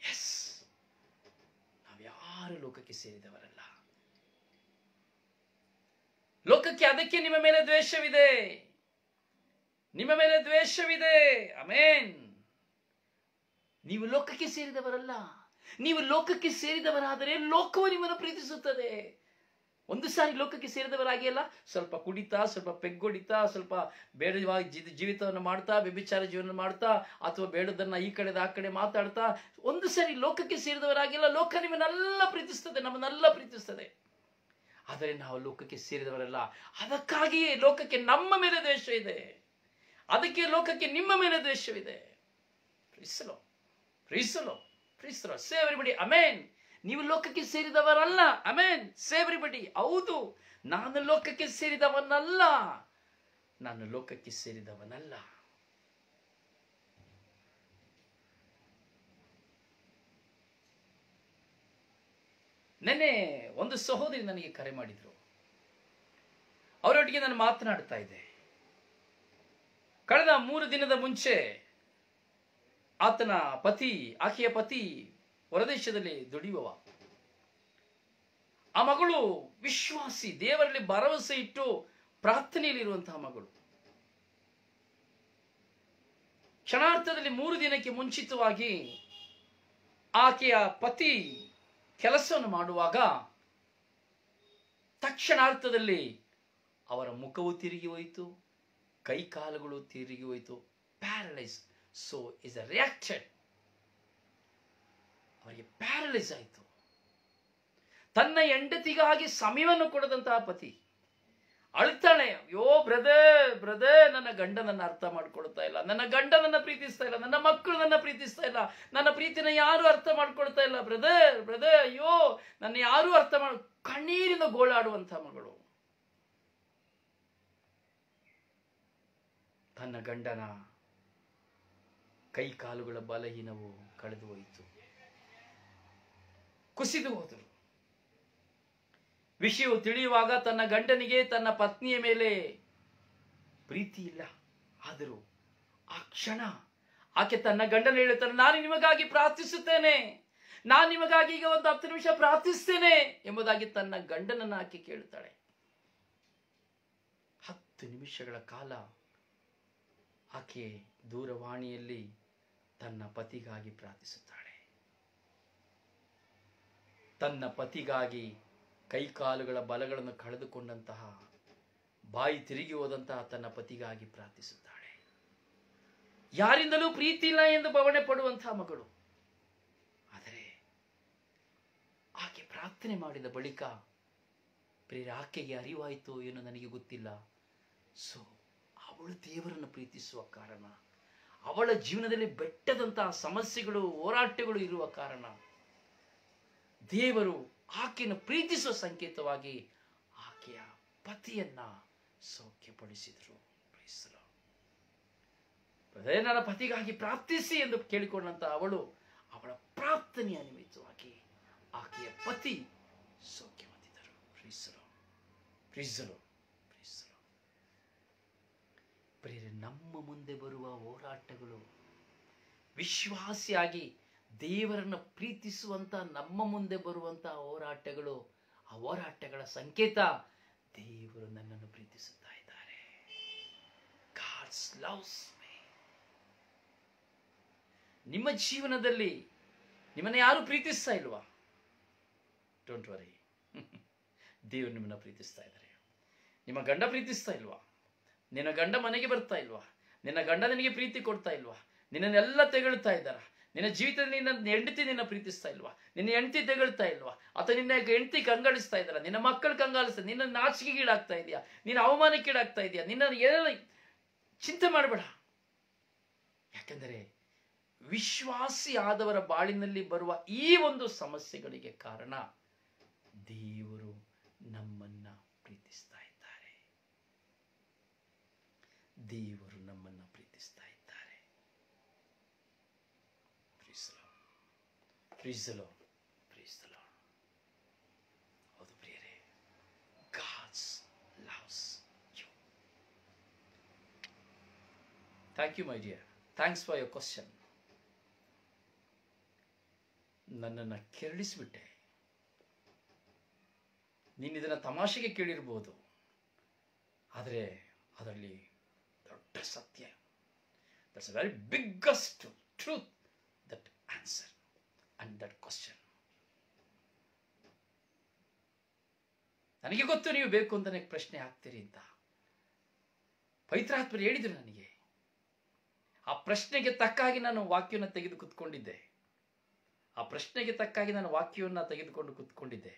ಎಸ್, ನಾವ್ಯಾರು ಲೋಕಕ್ಕೆ ಸೇರಿದವರಲ್ಲ. ಲೋಕಕ್ಕೆ ಅದಕ್ಕೆ ನಿಮ್ಮ ಮೇಲೆ ದ್ವೇಷವಿದೆ. ಆಮೆನ್. ನೀವು ಲೋಕಕ್ಕೆ ಸೇರಿದವರಲ್ಲ. ನೀವು ಲೋಕಕ್ಕೆ ಸೇರಿದವರಾದರೆ ಲೋಕವು ನಿಮ್ಮನ್ನು ಪ್ರೀತಿಸುತ್ತದೆ. ಒಂದು ಸಾರಿ ಲೋಕಕ್ಕೆ ಸೇರಿದವರಾಗಿ ಅಲ್ಲ, ಸ್ವಲ್ಪ ಕುಡಿತಾ, ಸ್ವಲ್ಪ ಪೆಗ್ಗೊಡಿತಾ, ಸ್ವಲ್ಪ ಬೇಡವಾಗಿ ಜೀವಿತವನ್ನು ಮಾಡ್ತಾ, ವ್ಯಭಿಚಾರ ಜೀವನ ಮಾಡ್ತಾ, ಅಥವಾ ಬೇಡದನ್ನ ಈ ಕಡೆ ಆ ಕಡೆ ಮಾತಾಡ್ತಾ, ಒಂದು ಸಾರಿ ಲೋಕಕ್ಕೆ ಸೇರಿದವರಾಗಿಲ್ಲ, ಲೋಕ ನಿಮ್ಮನ್ನೆಲ್ಲ ಪ್ರೀತಿಸ್ತದೆ, ನಮ್ಮನ್ನೆಲ್ಲ ಪ್ರೀತಿಸ್ತದೆ. ಆದರೆ ನಾವು ಲೋಕಕ್ಕೆ ಸೇರಿದವರಲ್ಲ. ಅದಕ್ಕಾಗಿಯೇ ಲೋಕಕ್ಕೆ ನಮ್ಮ ಮೇಲೆ ದ್ವೇಷ ಇದೆ, ಅದಕ್ಕೆ ಲೋಕಕ್ಕೆ ನಿಮ್ಮ ಮೇಲೆ ದ್ವೇಷವಿದೆ. ಪ್ರೀಸಲೋ ಪ್ರೀಸಲೋ ಪ್ರೀಸಲೋ. ಸೇ ಎವ್ರಿಬಡಿ ಅಮೇನ್. ನೀವು ಲೋಕಕ್ಕೆ ಸೇರಿದವರಲ್ಲ. ಅಮೇನ್. ಸೇ ಎವ್ರಿಬಡಿ. ಹೌದು, ನಾನು ಲೋಕಕ್ಕೆ ಸೇರಿದವನಲ್ಲ, ನಾನು ಲೋಕಕ್ಕೆ ಸೇರಿದವನಲ್ಲ. ನೆನ್ನೆ ಒಂದು ಸಹೋದರಿ ನನಗೆ ಕರೆ ಮಾಡಿದ್ರು. ಅವರೊಟ್ಟಿಗೆ ನಾನು ಮಾತನಾಡ್ತಾ ಇದ್ದೆ. ಕಳೆದ 3 ದಿನದ ಮುಂಚೆ ಆಕೆಯ ಪತಿ ಹೊರದೇಶದಲ್ಲಿ ದುಡಿಯುವ. ಆ ಮಗಳು ವಿಶ್ವಾಸಿ, ದೇವರಲ್ಲಿ ಭರವಸೆ ಇಟ್ಟು ಪ್ರಾರ್ಥನೆಯಲ್ಲಿರುವಂತಹ ಮಗಳು. ಕ್ಷಣಾರ್ಥದಲ್ಲಿ 3 ದಿನಕ್ಕೆ ಮುಂಚಿತವಾಗಿ ಆಕೆಯ ಪತಿ ಕೆಲಸವನ್ನು ಮಾಡುವಾಗ ತಕ್ಷಣಾರ್ಥದಲ್ಲಿ ಅವರ ಮುಖವು ತಿರುಗಿ ಹೋಯಿತು, ಕೈ ಕಾಲುಗಳು ತಿರುಗಿ ಹೋಯಿತು. Paralyse. So is a reacted. ಅವರಿಗೆ ಪ್ಯಾರಲೈಸ್ ಆಯಿತು. ತನ್ನ ಹೆಂಡತಿಗಾಗಿ ಸಮಯವನ್ನು ಕೊಡದಂತಹ ಪತಿ ಅಳ್ತಾಳೆ. ಅಯ್ಯೋ ಬ್ರದರ್, ನನ್ನ ಗಂಡ ನನ್ನ ಅರ್ಥ ಮಾಡ್ಕೊಳ್ತಾ ಇಲ್ಲ, ನನ್ನ ಗಂಡ ನನ್ನ ಪ್ರೀತಿಸ್ತಾ ಇಲ್ಲ, ನನ್ನ ಮಕ್ಕಳು ನನ್ನ ಪ್ರೀತಿಸ್ತಾ ಇಲ್ಲ, ನನ್ನ ಪ್ರೀತಿನ ಯಾರು ಅರ್ಥ ಮಾಡ್ಕೊಳ್ತಾ ಇಲ್ಲ. ಬ್ರದರ್, ಅಯ್ಯೋ ನನ್ನ ಯಾರು ಅರ್ಥ ಕಣ್ಣೀರಿಂದ ಗೋಳಾಡುವಂಥ ಮಗಳು. ತನ್ನ ಗಂಡನ ಕೈ ಕಾಲುಗಳ ಬಲಹೀನವು ಕಳೆದು ಹೋಯಿತು, ಕುಸಿದು ಹೋದರು. ವಿಷಯವು ತಿಳಿಯುವಾಗ ತನ್ನ ಗಂಡನಿಗೆ ತನ್ನ ಪತ್ನಿಯ ಮೇಲೆ ಪ್ರೀತಿ ಇಲ್ಲ. ಆದರೂ ಆ ಕ್ಷಣ ಆಕೆ ತನ್ನ ಗಂಡನ ಹೇಳುತ್ತಾನೆ, ನಾನು ನಿಮಗಾಗಿ ಪ್ರಾರ್ಥಿಸುತ್ತೇನೆ, ನಾನು ನಿಮಗಾಗಿ ಈಗ ಒಂದು 10 ನಿಮಿಷ ಪ್ರಾರ್ಥಿಸ್ತೇನೆ ಎಂಬುದಾಗಿ ತನ್ನ ಗಂಡನನ್ನು ಆಕೆ ಕೇಳುತ್ತಾಳೆ. 10 ನಿಮಿಷಗಳ ಕಾಲ ಆಕೆ ದೂರವಾಣಿಯಲ್ಲಿ ತನ್ನ ಪತಿಗಾಗಿ ಪ್ರಾರ್ಥಿಸುತ್ತಾಳೆ. ತನ್ನ ಪತಿಗಾಗಿ ಕೈಕಾಲುಗಳ ಬಲಗಳನ್ನು ಕಳೆದುಕೊಂಡಂತಹ, ಬಾಯಿ ತಿರುಗಿ ಹೋದಂತಹ ತನ್ನ ಪತಿಗಾಗಿ ಪ್ರಾರ್ಥಿಸುತ್ತಾಳೆ. ಯಾರಿಂದಲೂ ಪ್ರೀತಿ ಇಲ್ಲ ಎಂದು ಭಾವನೆ ಪಡುವಂತಹ ಮಗಳು. ಆದರೆ ಆಕೆ ಪ್ರಾರ್ಥನೆ ಮಾಡಿದ ಬಳಿಕ ಬೇರೆ ಆಕೆಗೆ ಅರಿವಾಯಿತು ಏನೋ ನನಗೆ ಗೊತ್ತಿಲ್ಲ. ಸೊ ಅವಳು ದೇವರನ್ನು ಪ್ರೀತಿಸುವ ಕಾರಣ, ಅವಳ ಜೀವನದಲ್ಲಿ ಬೆಟ್ಟದಂತಹ ಸಮಸ್ಯೆಗಳು ಹೋರಾಟಗಳು ಇರುವ ಕಾರಣ ದೇವರು ಆಕೆಯನ್ನು ಪ್ರೀತಿಸುವ ಸಂಕೇತವಾಗಿ ಆಕೆಯ ಪತಿಯನ್ನ ಸೌಖ್ಯಪಡಿಸಿದರು. ನನ್ನ ಪತಿಗಾಗಿ ಪ್ರಾರ್ಥಿಸಿ ಎಂದು ಕೇಳಿಕೊಂಡಂತ ಅವಳ ಪ್ರಾರ್ಥನೆಯ ನಿಮಿತ್ತವಾಗಿ ಆಕೆಯ ಪತಿ ಸೌಖ್ಯ ಹೊಂದಿದರು. ಪ್ರಿಯರೇ, ನಮ್ಮ ಮುಂದೆ ಬರುವ ಹೋರಾಟಗಳು, ವಿಶ್ವಾಸಿಯಾಗಿ ದೇವರನ್ನು ಪ್ರೀತಿಸುವಂತ ನಮ್ಮ ಮುಂದೆ ಬರುವಂತಹ ಹೋರಾಟಗಳು, ಆ ಹೋರಾಟಗಳ ಸಂಕೇತ ದೇವರು ನನ್ನನ್ನು ಪ್ರೀತಿಸುತ್ತಾ ಇದ್ದಾರೆ. God loves me. ನಿಮ್ಮ ಜೀವನದಲ್ಲಿ ನಿಮ್ಮನ್ನು ಯಾರು ಪ್ರೀತಿಸ್ತಾ ಇಲ್ವಾ? ಡೋಂಟ್ ವರಿ, ದೇವರು ನಿಮ್ಮನ್ನು ಪ್ರೀತಿಸ್ತಾ ಇದ್ದಾರೆ. ನಿಮ್ಮ ಗಂಡ ಪ್ರೀತಿಸ್ತಾ ಇಲ್ವಾ? ನಿನ್ನ ಗಂಡ ಮನೆಗೆ ಬರ್ತಾ ಇಲ್ವಾ? ನಿನ್ನ ಗಂಡ ನಿನಗೆ ಪ್ರೀತಿ ಕೊಡ್ತಾ ಇಲ್ವಾ? ನಿನ್ನನ್ನೆಲ್ಲ ತೆಗಳ್ತಾ ಇದ್ದಾರ? ನಿನ್ನ ಜೀವಿತದಲ್ಲಿ ನಿನ್ನ ಹೆಂಡತಿ ನಿನ್ನ ಪ್ರೀತಿಸ್ತಾ ಇಲ್ವಾ? ನಿನ್ನ ಹೆಂಡತಿ ತೆಗಳ್ತಾ ಇಲ್ವಾ? ಅಥವಾ ನಿನ್ನ ಹೆಂಡತಿ ಕಂಗಾಳಿಸ್ತಾ ಇದ್ದಾರ? ನಿನ್ನ ಮಕ್ಕಳು ಕಂಗಾಳಿಸ್ತಾ, ನಿನ್ನ ನಾಚಿಕೆಗೀಡಾಗ್ತಾ ಇದೆಯಾ? ನಿನ್ನ ಅವಮಾನಕ್ಕೀಡಾಗ್ತಾ ಇದೆಯಾ? ನಿನ್ನ ಏನೆಲ್ಲ ಚಿಂತೆ ಮಾಡಬೇಡ. ಯಾಕೆಂದರೆ ವಿಶ್ವಾಸಿ ಆದವರ ಬಾಳಿನಲ್ಲಿ ಬರುವ ಈ ಒಂದು ಸಮಸ್ಯೆಗಳಿಗೆ ಕಾರಣ ದೇವರು ನಮ್ಮನ್ನ ಪ್ರೀತಿಸ್ತಾ ಇದ್ದಾರೆ. ದೇವರು ನಮ್ಮನ್ನ ಪ್ರೀತಿಸ್ತಾ ಇದ್ದಾರೆ. Praise the Lord. Praise the Lord. ಹೌದು ಪ್ರಿಯರೇ, God loves you. Thank you, my dear. Thanks for your question. ನನ್ನನ್ನು ಕೆರಳಿಸಿಬಿಟ್ಟೆ. ನೀನು ಇದನ್ನು ತಮಾಷೆಗೆ ಕೇಳಿರ್ಬೋದು, ಆದರೆ ಅದರಲ್ಲಿ ದೊಡ್ಡ ಸತ್ಯ. That's a very biggest truth, that answer and that question. ನನಗೆ ಗೊತ್ತು ನೀವು ಬೇಕು ಅಂತ ನನಗೆ ಪ್ರಶ್ನೆ ಹಾಕ್ತೀರಿ ಅಂತ. ಪವಿತ್ರಾತ್ಮರು ಹೇಳಿದ್ರು ನನಗೆ. ಆ ಪ್ರಶ್ನೆಗೆ ತಕ್ಕಾಗಿ ನಾನು ವಾಕ್ಯವನ್ನು ತೆಗೆದು ಕೂತ್ಕೊಂಡಿದ್ದೆ. ಆ ಪ್ರಶ್ನೆಗೆ ತಕ್ಕಾಗಿ ನಾನು ವಾಕ್ಯವನ್ನು ತೆಗೆದುಕೊಂಡು ಕೂತ್ಕೊಂಡಿದ್ದೆ.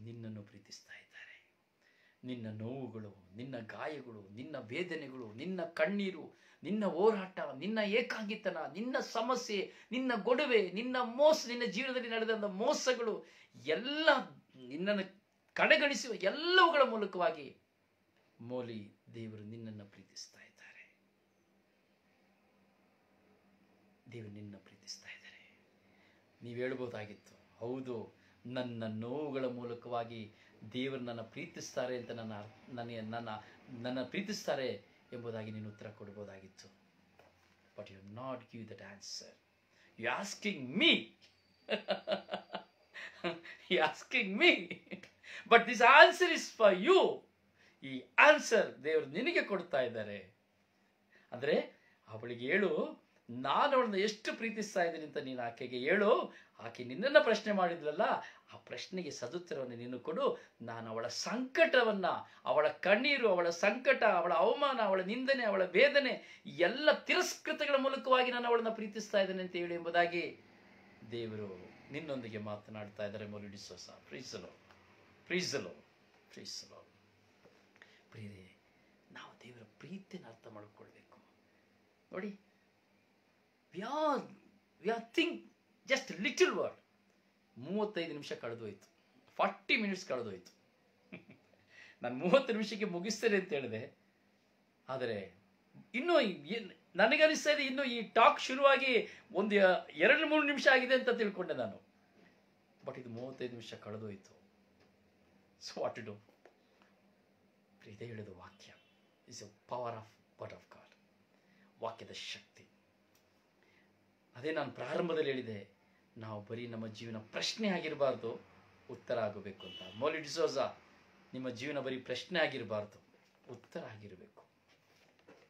ನಿನ್ನನ್ನು ಪ್ರೀತಿಸ್ತಾ ಇದ್ದಾರೆ. ನಿನ್ನ ನೋವುಗಳು, ನಿನ್ನ ಗಾಯಗಳು, ನಿನ್ನ ವೇದನೆಗಳು, ನಿನ್ನ ಕಣ್ಣೀರು, ನಿನ್ನ ಹೋರಾಟ, ನಿನ್ನ ಏಕಾಂಗಿತನ, ನಿನ್ನ ಸಮಸ್ಯೆ, ನಿನ್ನ ಗೊಡವೆ, ನಿನ್ನ ನಿನ್ನ ಜೀವನದಲ್ಲಿ ನಡೆದ ಮೋಸಗಳು ಎಲ್ಲ ನಿನ್ನನ್ನು ಕಡೆಗಣಿಸುವ ಎಲ್ಲವುಗಳ ಮೂಲಕವಾಗಿ ದೇವರು ನಿನ್ನನ್ನು ಪ್ರೀತಿಸ್ತಾ ಇದ್ದಾರೆ. ದೇವರು ನಿನ್ನ ಪ್ರೀತಿಸ್ತಾ ಇದ್ದಾರೆ. ನೀವು ಹೇಳ್ಬೋದಾಗಿತ್ತು, ಹೌದು, ನನ್ನ ನೋವುಗಳ ಮೂಲಕವಾಗಿ ದೇವರು ನನ್ನ ಪ್ರೀತಿಸ್ತಾರೆ ಅಂತ ನನ್ನ ಪ್ರೀತಿಸ್ತಾರೆ ಎಂಬುದಾಗಿ ನೀನು ಉತ್ತರ ಕೊಡ್ಬೋದಾಗಿತ್ತು. But you not give that answer. You asking me but this answer is for you. ಈ ಆನ್ಸರ್ ದೇವರು ನಿನಗೆ ಕೊಡ್ತಾ ಇದ್ದಾರೆ. ಅಂದ್ರೆ ಅವಳಿಗೆ ಹೇಳು, ನಾನು ಅವಳನ್ನ ಎಷ್ಟು ಪ್ರೀತಿಸ್ತಾ ಇದ್ದೀನಿ ಅಂತ ನೀನು ಆಕೆಗೆ ಹೇಳು. ಆಕೆ ನಿನ್ನನ್ನು ಪ್ರಶ್ನೆ ಮಾಡಿದ್ರಲ್ಲ, ಆ ಪ್ರಶ್ನೆಗೆ ಸದುತ್ತರವನ್ನು ನೀನು ಕೊಡು. ನಾನು ಅವಳ ಸಂಕಟವನ್ನ, ಅವಳ ಕಣ್ಣೀರು, ಅವಳ ಸಂಕಟ, ಅವಳ ಅವಮಾನ, ಅವಳ ನಿಂದನೆ, ಅವಳ ವೇದನೆ, ಎಲ್ಲ ತಿರಸ್ಕೃತಗಳ ಮೂಲಕವಾಗಿ ನಾನು ಅವಳನ್ನ ಪ್ರೀತಿಸ್ತಾ ಇದ್ದೇನೆ ಅಂತ ಹೇಳಿ ಎಂಬುದಾಗಿ ದೇವರು ನಿನ್ನೊಂದಿಗೆ ಮಾತನಾಡ್ತಾ ಇದ್ದಾರೆ. ಮೊಲಿಡಿಸೋಸ ಪ್ರೀಸಲೋ ಪ್ರೀಸಲೋ ಪ್ರೀಸಲೋ. ಪ್ರಿಯರೇ, ನಾವು ದೇವರ ಪ್ರೀತಿಯನ್ನು ಅರ್ಥ ಮಾಡಿಕೊಳ್ಬೇಕು. ನೋಡಿ, we are think just little word. 35 ನಿಮಿಷ ಕಳೆದೋಯ್ತು, 40 ಮಿನಿಟ್ಸ್ ಕಳೆದೋಯ್ತು. ನಾನು 30 ನಿಮಿಷಕ್ಕೆ ಮುಗಿಸ್ತೇನೆ ಅಂತ ಹೇಳಿದೆ. ಆದರೆ ಇನ್ನೂ ನನಗನಿಸ್ತಾ ಇದೆ, ಇನ್ನು ಈ ಟಾಕ್ ಶುರುವಾಗಿ ಒಂದು 2-3 ನಿಮಿಷ ಆಗಿದೆ ಅಂತ ತಿಳ್ಕೊಂಡೆ ನಾನು. ಬಟ್ ಇದು 35 ನಿಮಿಷ ಕಳೆದೋಯ್ತು. So what to do? ಇದೇ ಹೇಳಿದ ವಾಕ್ಯ is a power of word of God. ವಾಕ್ಯದ ಶಕ್ತಿ. ಅದೇ ನಾನು ಪ್ರಾರಂಭದಲ್ಲಿ ಹೇಳಿದೆ, ನಾವು ಬರೀ ನಮ್ಮ ಜೀವನ ಪ್ರಶ್ನೆ ಆಗಿರಬಾರ್ದು, ಉತ್ತರ ಆಗಬೇಕು ಅಂತ. ಮೌಲಿ ಡಿಸೋಜ, ನಿಮ್ಮ ಜೀವನ ಬರೀ ಪ್ರಶ್ನೆ ಆಗಿರಬಾರ್ದು, ಉತ್ತರ ಆಗಿರಬೇಕು.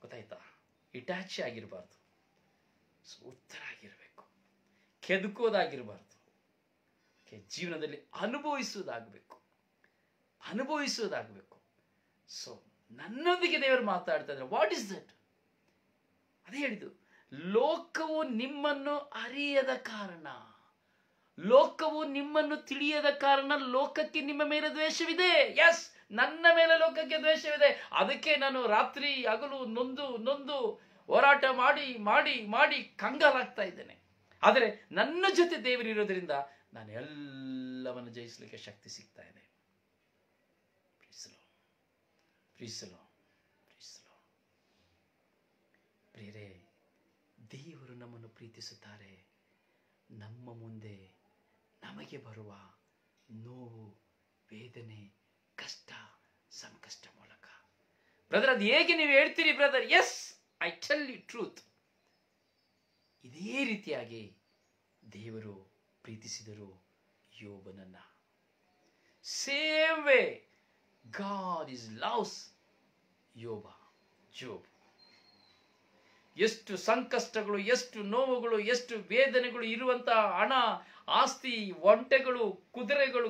ಗೊತ್ತಾಯ್ತಾ? ಇಟ್ಯಾಚ್ ಆಗಿರಬಾರ್ದು, ಉತ್ತರ ಆಗಿರಬೇಕು. ಕೆದಕೋದಾಗಿರಬಾರ್ದು, ಜೀವನದಲ್ಲಿ ಅನುಭವಿಸುವುದಾಗಬೇಕು. ಸೊ ನನ್ನೊಂದಿಗೆ ದೇವರು ಮಾತಾಡ್ತಾ ಇದ್ದಾರೆ. What is that? ಅದೇ ಹೇಳಿದ್ದು, ಲೋಕವು ನಿಮ್ಮನ್ನು ಅರಿಯದ ಕಾರಣ, ಲೋಕವು ನಿಮ್ಮನ್ನು ತಿಳಿಯದ ಕಾರಣ ಲೋಕಕ್ಕೆ ನಿಮ್ಮ ಮೇಲೆ ದ್ವೇಷವಿದೆ. ಎಸ್, ನನ್ನ ಮೇಲೆ ಲೋಕಕ್ಕೆ ದ್ವೇಷವಿದೆ. ಅದಕ್ಕೆ ನಾನು ರಾತ್ರಿ ಹಗಲು ನೊಂದು ಹೋರಾಟ ಮಾಡಿ ಕಂಗಾಲಾಗ್ತಾ ಇದ್ದೇನೆ. ಆದರೆ ನನ್ನ ಜೊತೆ ದೇವರಿರೋದ್ರಿಂದ ನಾನು ಎಲ್ಲವನ್ನು ಜಯಿಸಲಿಕ್ಕೆ ಶಕ್ತಿ ಸಿಗ್ತಾ ಇದೆ. ಪ್ರಿಯರೇ, ದೇವರು ನಮ್ಮನ್ನು ಪ್ರೀತಿಸುತ್ತಾರೆ. ನಮ್ಮ ಮುಂದೆ ನಮಗೆ ಬರುವ ನೋವು, ವೇದನೆ, ಕಷ್ಟ, ಸಂಕಷ್ಟ ಮೂಲಕ. ಬ್ರದರ್, ಅದು ಹೇಗೆ ನೀವು ಹೇಳ್ತೀರಿ brother? Yes, I tell you truth. ಇದೇ ರೀತಿಯಾಗಿ ದೇವರು ಪ್ರೀತಿಸಿದರು ಯೋಬನನ್ನ. Same way God is loves Job. ಎಷ್ಟು ಸಂಕಷ್ಟಗಳು, ಎಷ್ಟು ನೋವುಗಳು, ಎಷ್ಟು ವೇದನೆಗಳು ಇರುವಂತಹ ಹಣ, ಆಸ್ತಿ, ಒಂಟೆಗಳು, ಕುದುರೆಗಳು,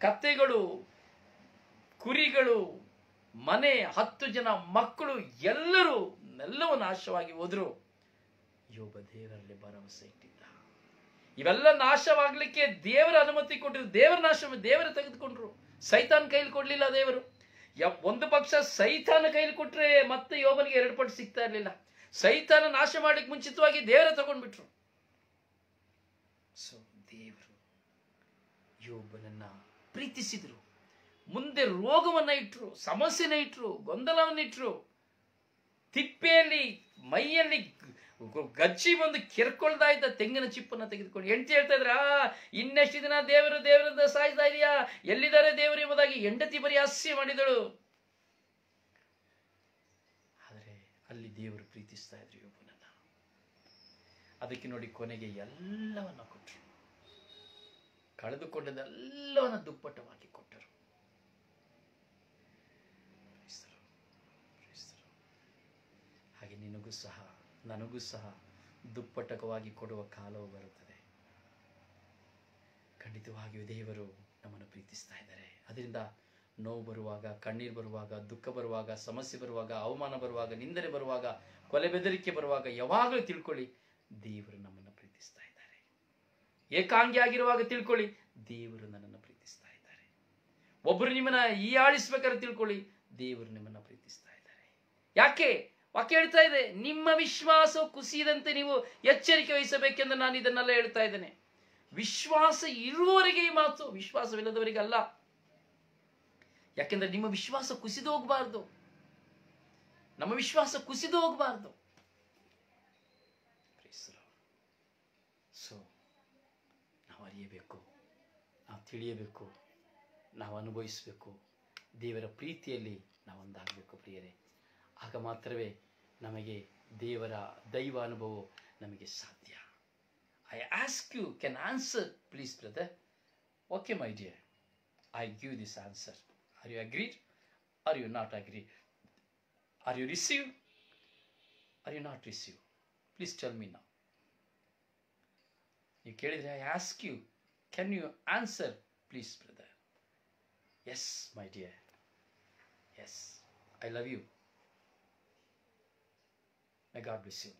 ಕತ್ತೆಗಳು, ಕುರಿಗಳು, ಮನೆ, 10 ಜನ ಮಕ್ಕಳು, ಎಲ್ಲವೂ ನಾಶವಾಗಿ ಹೋದ್ರು. ಯೋಬ ದೇವರಲ್ಲಿ ಭರವಸೆ ಇಟ್ಟಿದ್ದ. ಇವೆಲ್ಲ ನಾಶವಾಗ್ಲಿಕ್ಕೆ ದೇವರ ಅನುಮತಿ ಕೊಟ್ಟಿದ್ರು. ದೇವರ ತೆಗೆದುಕೊಂಡ್ರು. ಸೈತಾನ್ ಕೈಲಿ ಕೊಡ್ಲಿಲ್ಲ ದೇವರು. ಒಂದು ಪಕ್ಷ ಸೈತಾನ ಕೈಲಿ ಕೊಟ್ರೆ ಮತ್ತೆ ಯೋಬನಿಗೆ 2 ಪಟ್ಟು ಸಿಗ್ತಾ ಇರ್ಲಿಲ್ಲ. ಸೈತಾನ ನಾಶ ಮಾಡ್ಲಿಕ್ಕೆ ಮುಂಚಿತವಾಗಿ ದೇವರ ತಗೊಂಡ್ಬಿಟ್ರು. ಸೊ ದೇವರು ಯೋಬನನ್ನ ಪ್ರೀತಿಸಿದ್ರು. ಮುಂದೆ ರೋಗವನ್ನ ಇಟ್ರು, ಸಮಸ್ಯೆನ ಇಟ್ರು, ಗೊಂದಲವನ್ನ ಇಟ್ರು. ತಿಪ್ಪೆಯಲ್ಲಿ ಮೈಯಲ್ಲಿ ಗಜ್ಜಿ ಬಂದು ಕೆರ್ಕೊಳ್ತಾ ಇದ್ದ ತೆಂಗಿನ ಚಿಪ್ಪನ್ನ ತೆಗೆದುಕೊಂಡು ಹೆಂಡತಿ ಹೇಳ್ತಾ ಇದ್ರ, ಇನ್ನೆಷ್ಟು ದಿನ ದೇವರನ್ನ ಸಾಯ್ತಾ ಇದೆಯಾ, ಎಲ್ಲಿದ್ದಾರೆ ದೇವರು ಎಂಬುದಾಗಿ ಹೆಂಡತಿ ಬರೀ ಹಾಸ್ಯ ಮಾಡಿದಳು. ಆದರೆ ಅಲ್ಲಿ ದೇವರು ಪ್ರೀತಿಸ್ತಾ ಇದ್ರು ಯೋಬನನ್ನ. ಅದಕ್ಕೆ ನೋಡಿ, ಕೊನೆಗೆ ಎಲ್ಲವನ್ನ ಕೊಟ್ಟರು. ಕಳೆದುಕೊಂಡದೆಲ್ಲವನ್ನ ದುಪ್ಪಟ್ಟವಾಗಿ ಕೊಟ್ಟರು. ಹಾಗೆ ನಿನಗೂ ಸಹ ನನಗೂ ಸಹ ದುಪ್ಪಟ್ಟಕವಾಗಿ ಕೊಡುವ ಕಾಲವು ಬರುತ್ತದೆ. ಖಂಡಿತವಾಗಿಯೂ ದೇವರು ನಮ್ಮನ್ನು ಪ್ರೀತಿಸ್ತಾ ಇದ್ದಾರೆ. ಅದರಿಂದ ನೋವು ಬರುವಾಗ, ಕಣ್ಣೀರು ಬರುವಾಗ, ದುಃಖ ಬರುವಾಗ, ಸಮಸ್ಯೆ ಬರುವಾಗ, ಅವಮಾನ ಬರುವಾಗ, ನಿಂದನೆ ಬರುವಾಗ, ಕೊಲೆ ಬೆದರಿಕೆ ಬರುವಾಗ ಯಾವಾಗಲೂ ತಿಳ್ಕೊಳ್ಳಿ, ದೇವರು ನಮ್ಮನ್ನು ಪ್ರೀತಿಸ್ತಾ ಇದ್ದಾರೆ. ಏಕಾಂಗಿ ಆಗಿರುವಾಗ ತಿಳ್ಕೊಳ್ಳಿ, ದೇವರು ನನ್ನನ್ನು ಪ್ರೀತಿಸ್ತಾ ಇದ್ದಾರೆ. ಒಬ್ಬರು ನಿಮ್ಮನ್ನ ಹೀಯಾಳಿಸ್ಬೇಕಾದ್ರೆ ತಿಳ್ಕೊಳ್ಳಿ, ದೇವರು ನಿಮ್ಮನ್ನ ಪ್ರೀತಿಸ್ತಾ ಇದ್ದಾರೆ. ಯಾಕೆ? ವಾಕ್ಯ ಹೇಳ್ತಾ ಇದೆ, ನಿಮ್ಮ ವಿಶ್ವಾಸ ಕುಸಿಯದಂತೆ ನೀವು ಎಚ್ಚರಿಕೆ ವಹಿಸಬೇಕೆಂದು ನಾನು ಇದನ್ನೆಲ್ಲ ಹೇಳ್ತಾ ಇದ್ದೇನೆ. ವಿಶ್ವಾಸ ಇರುವವರೆಗೆ ಈ ಮಾತು, ವಿಶ್ವಾಸವಿಲ್ಲದವರಿಗೆ ಅಲ್ಲ. ಯಾಕೆಂದ್ರೆ ನಿಮ್ಮ ವಿಶ್ವಾಸ ಕುಸಿದು ಹೋಗಬಾರ್ದು, ನಮ್ಮ ವಿಶ್ವಾಸ ಕುಸಿದು ಹೋಗಬಾರ್ದು. ಸೊ ನಾವು ಅರಿಯಬೇಕು, ನಾವು ತಿಳಿಯಬೇಕು, ನಾವು ಅನುಭವಿಸಬೇಕು, ದೇವರ ಪ್ರೀತಿಯಲ್ಲಿ ನಾವು ಒಂದಾಗಬೇಕು ಪ್ರಿಯರೇ. ಆಗ ಮಾತ್ರವೇ ನಮಗೆ ದೇವರ ದೈವ ಅನುಭವ ನಮಗೆ ಸಾಧ್ಯ. I ask you, can answer please brother? Okay my dear, I give this answer. Are you agreed? Are you not agreed? Are you receive? Are you not receive? Please tell me now. ನೀವು ಕೇಳಿದರೆ I ask you, can you answer please brother? Yes my dear, yes, I love you. My God bless you.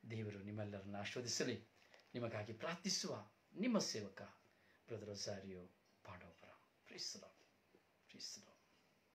ದೇವರು ನಿಮ್ಮೆಲ್ಲರನ್ನು ಆಶೀರ್ವದಿಸಲಿ. ನಿಮಗಾಗಿ ಪ್ರಾರ್ಥಿಸುವ ನಿಮ್ಮ ಸೇವಕ brother Rosario Pandavapura. Praise the lord.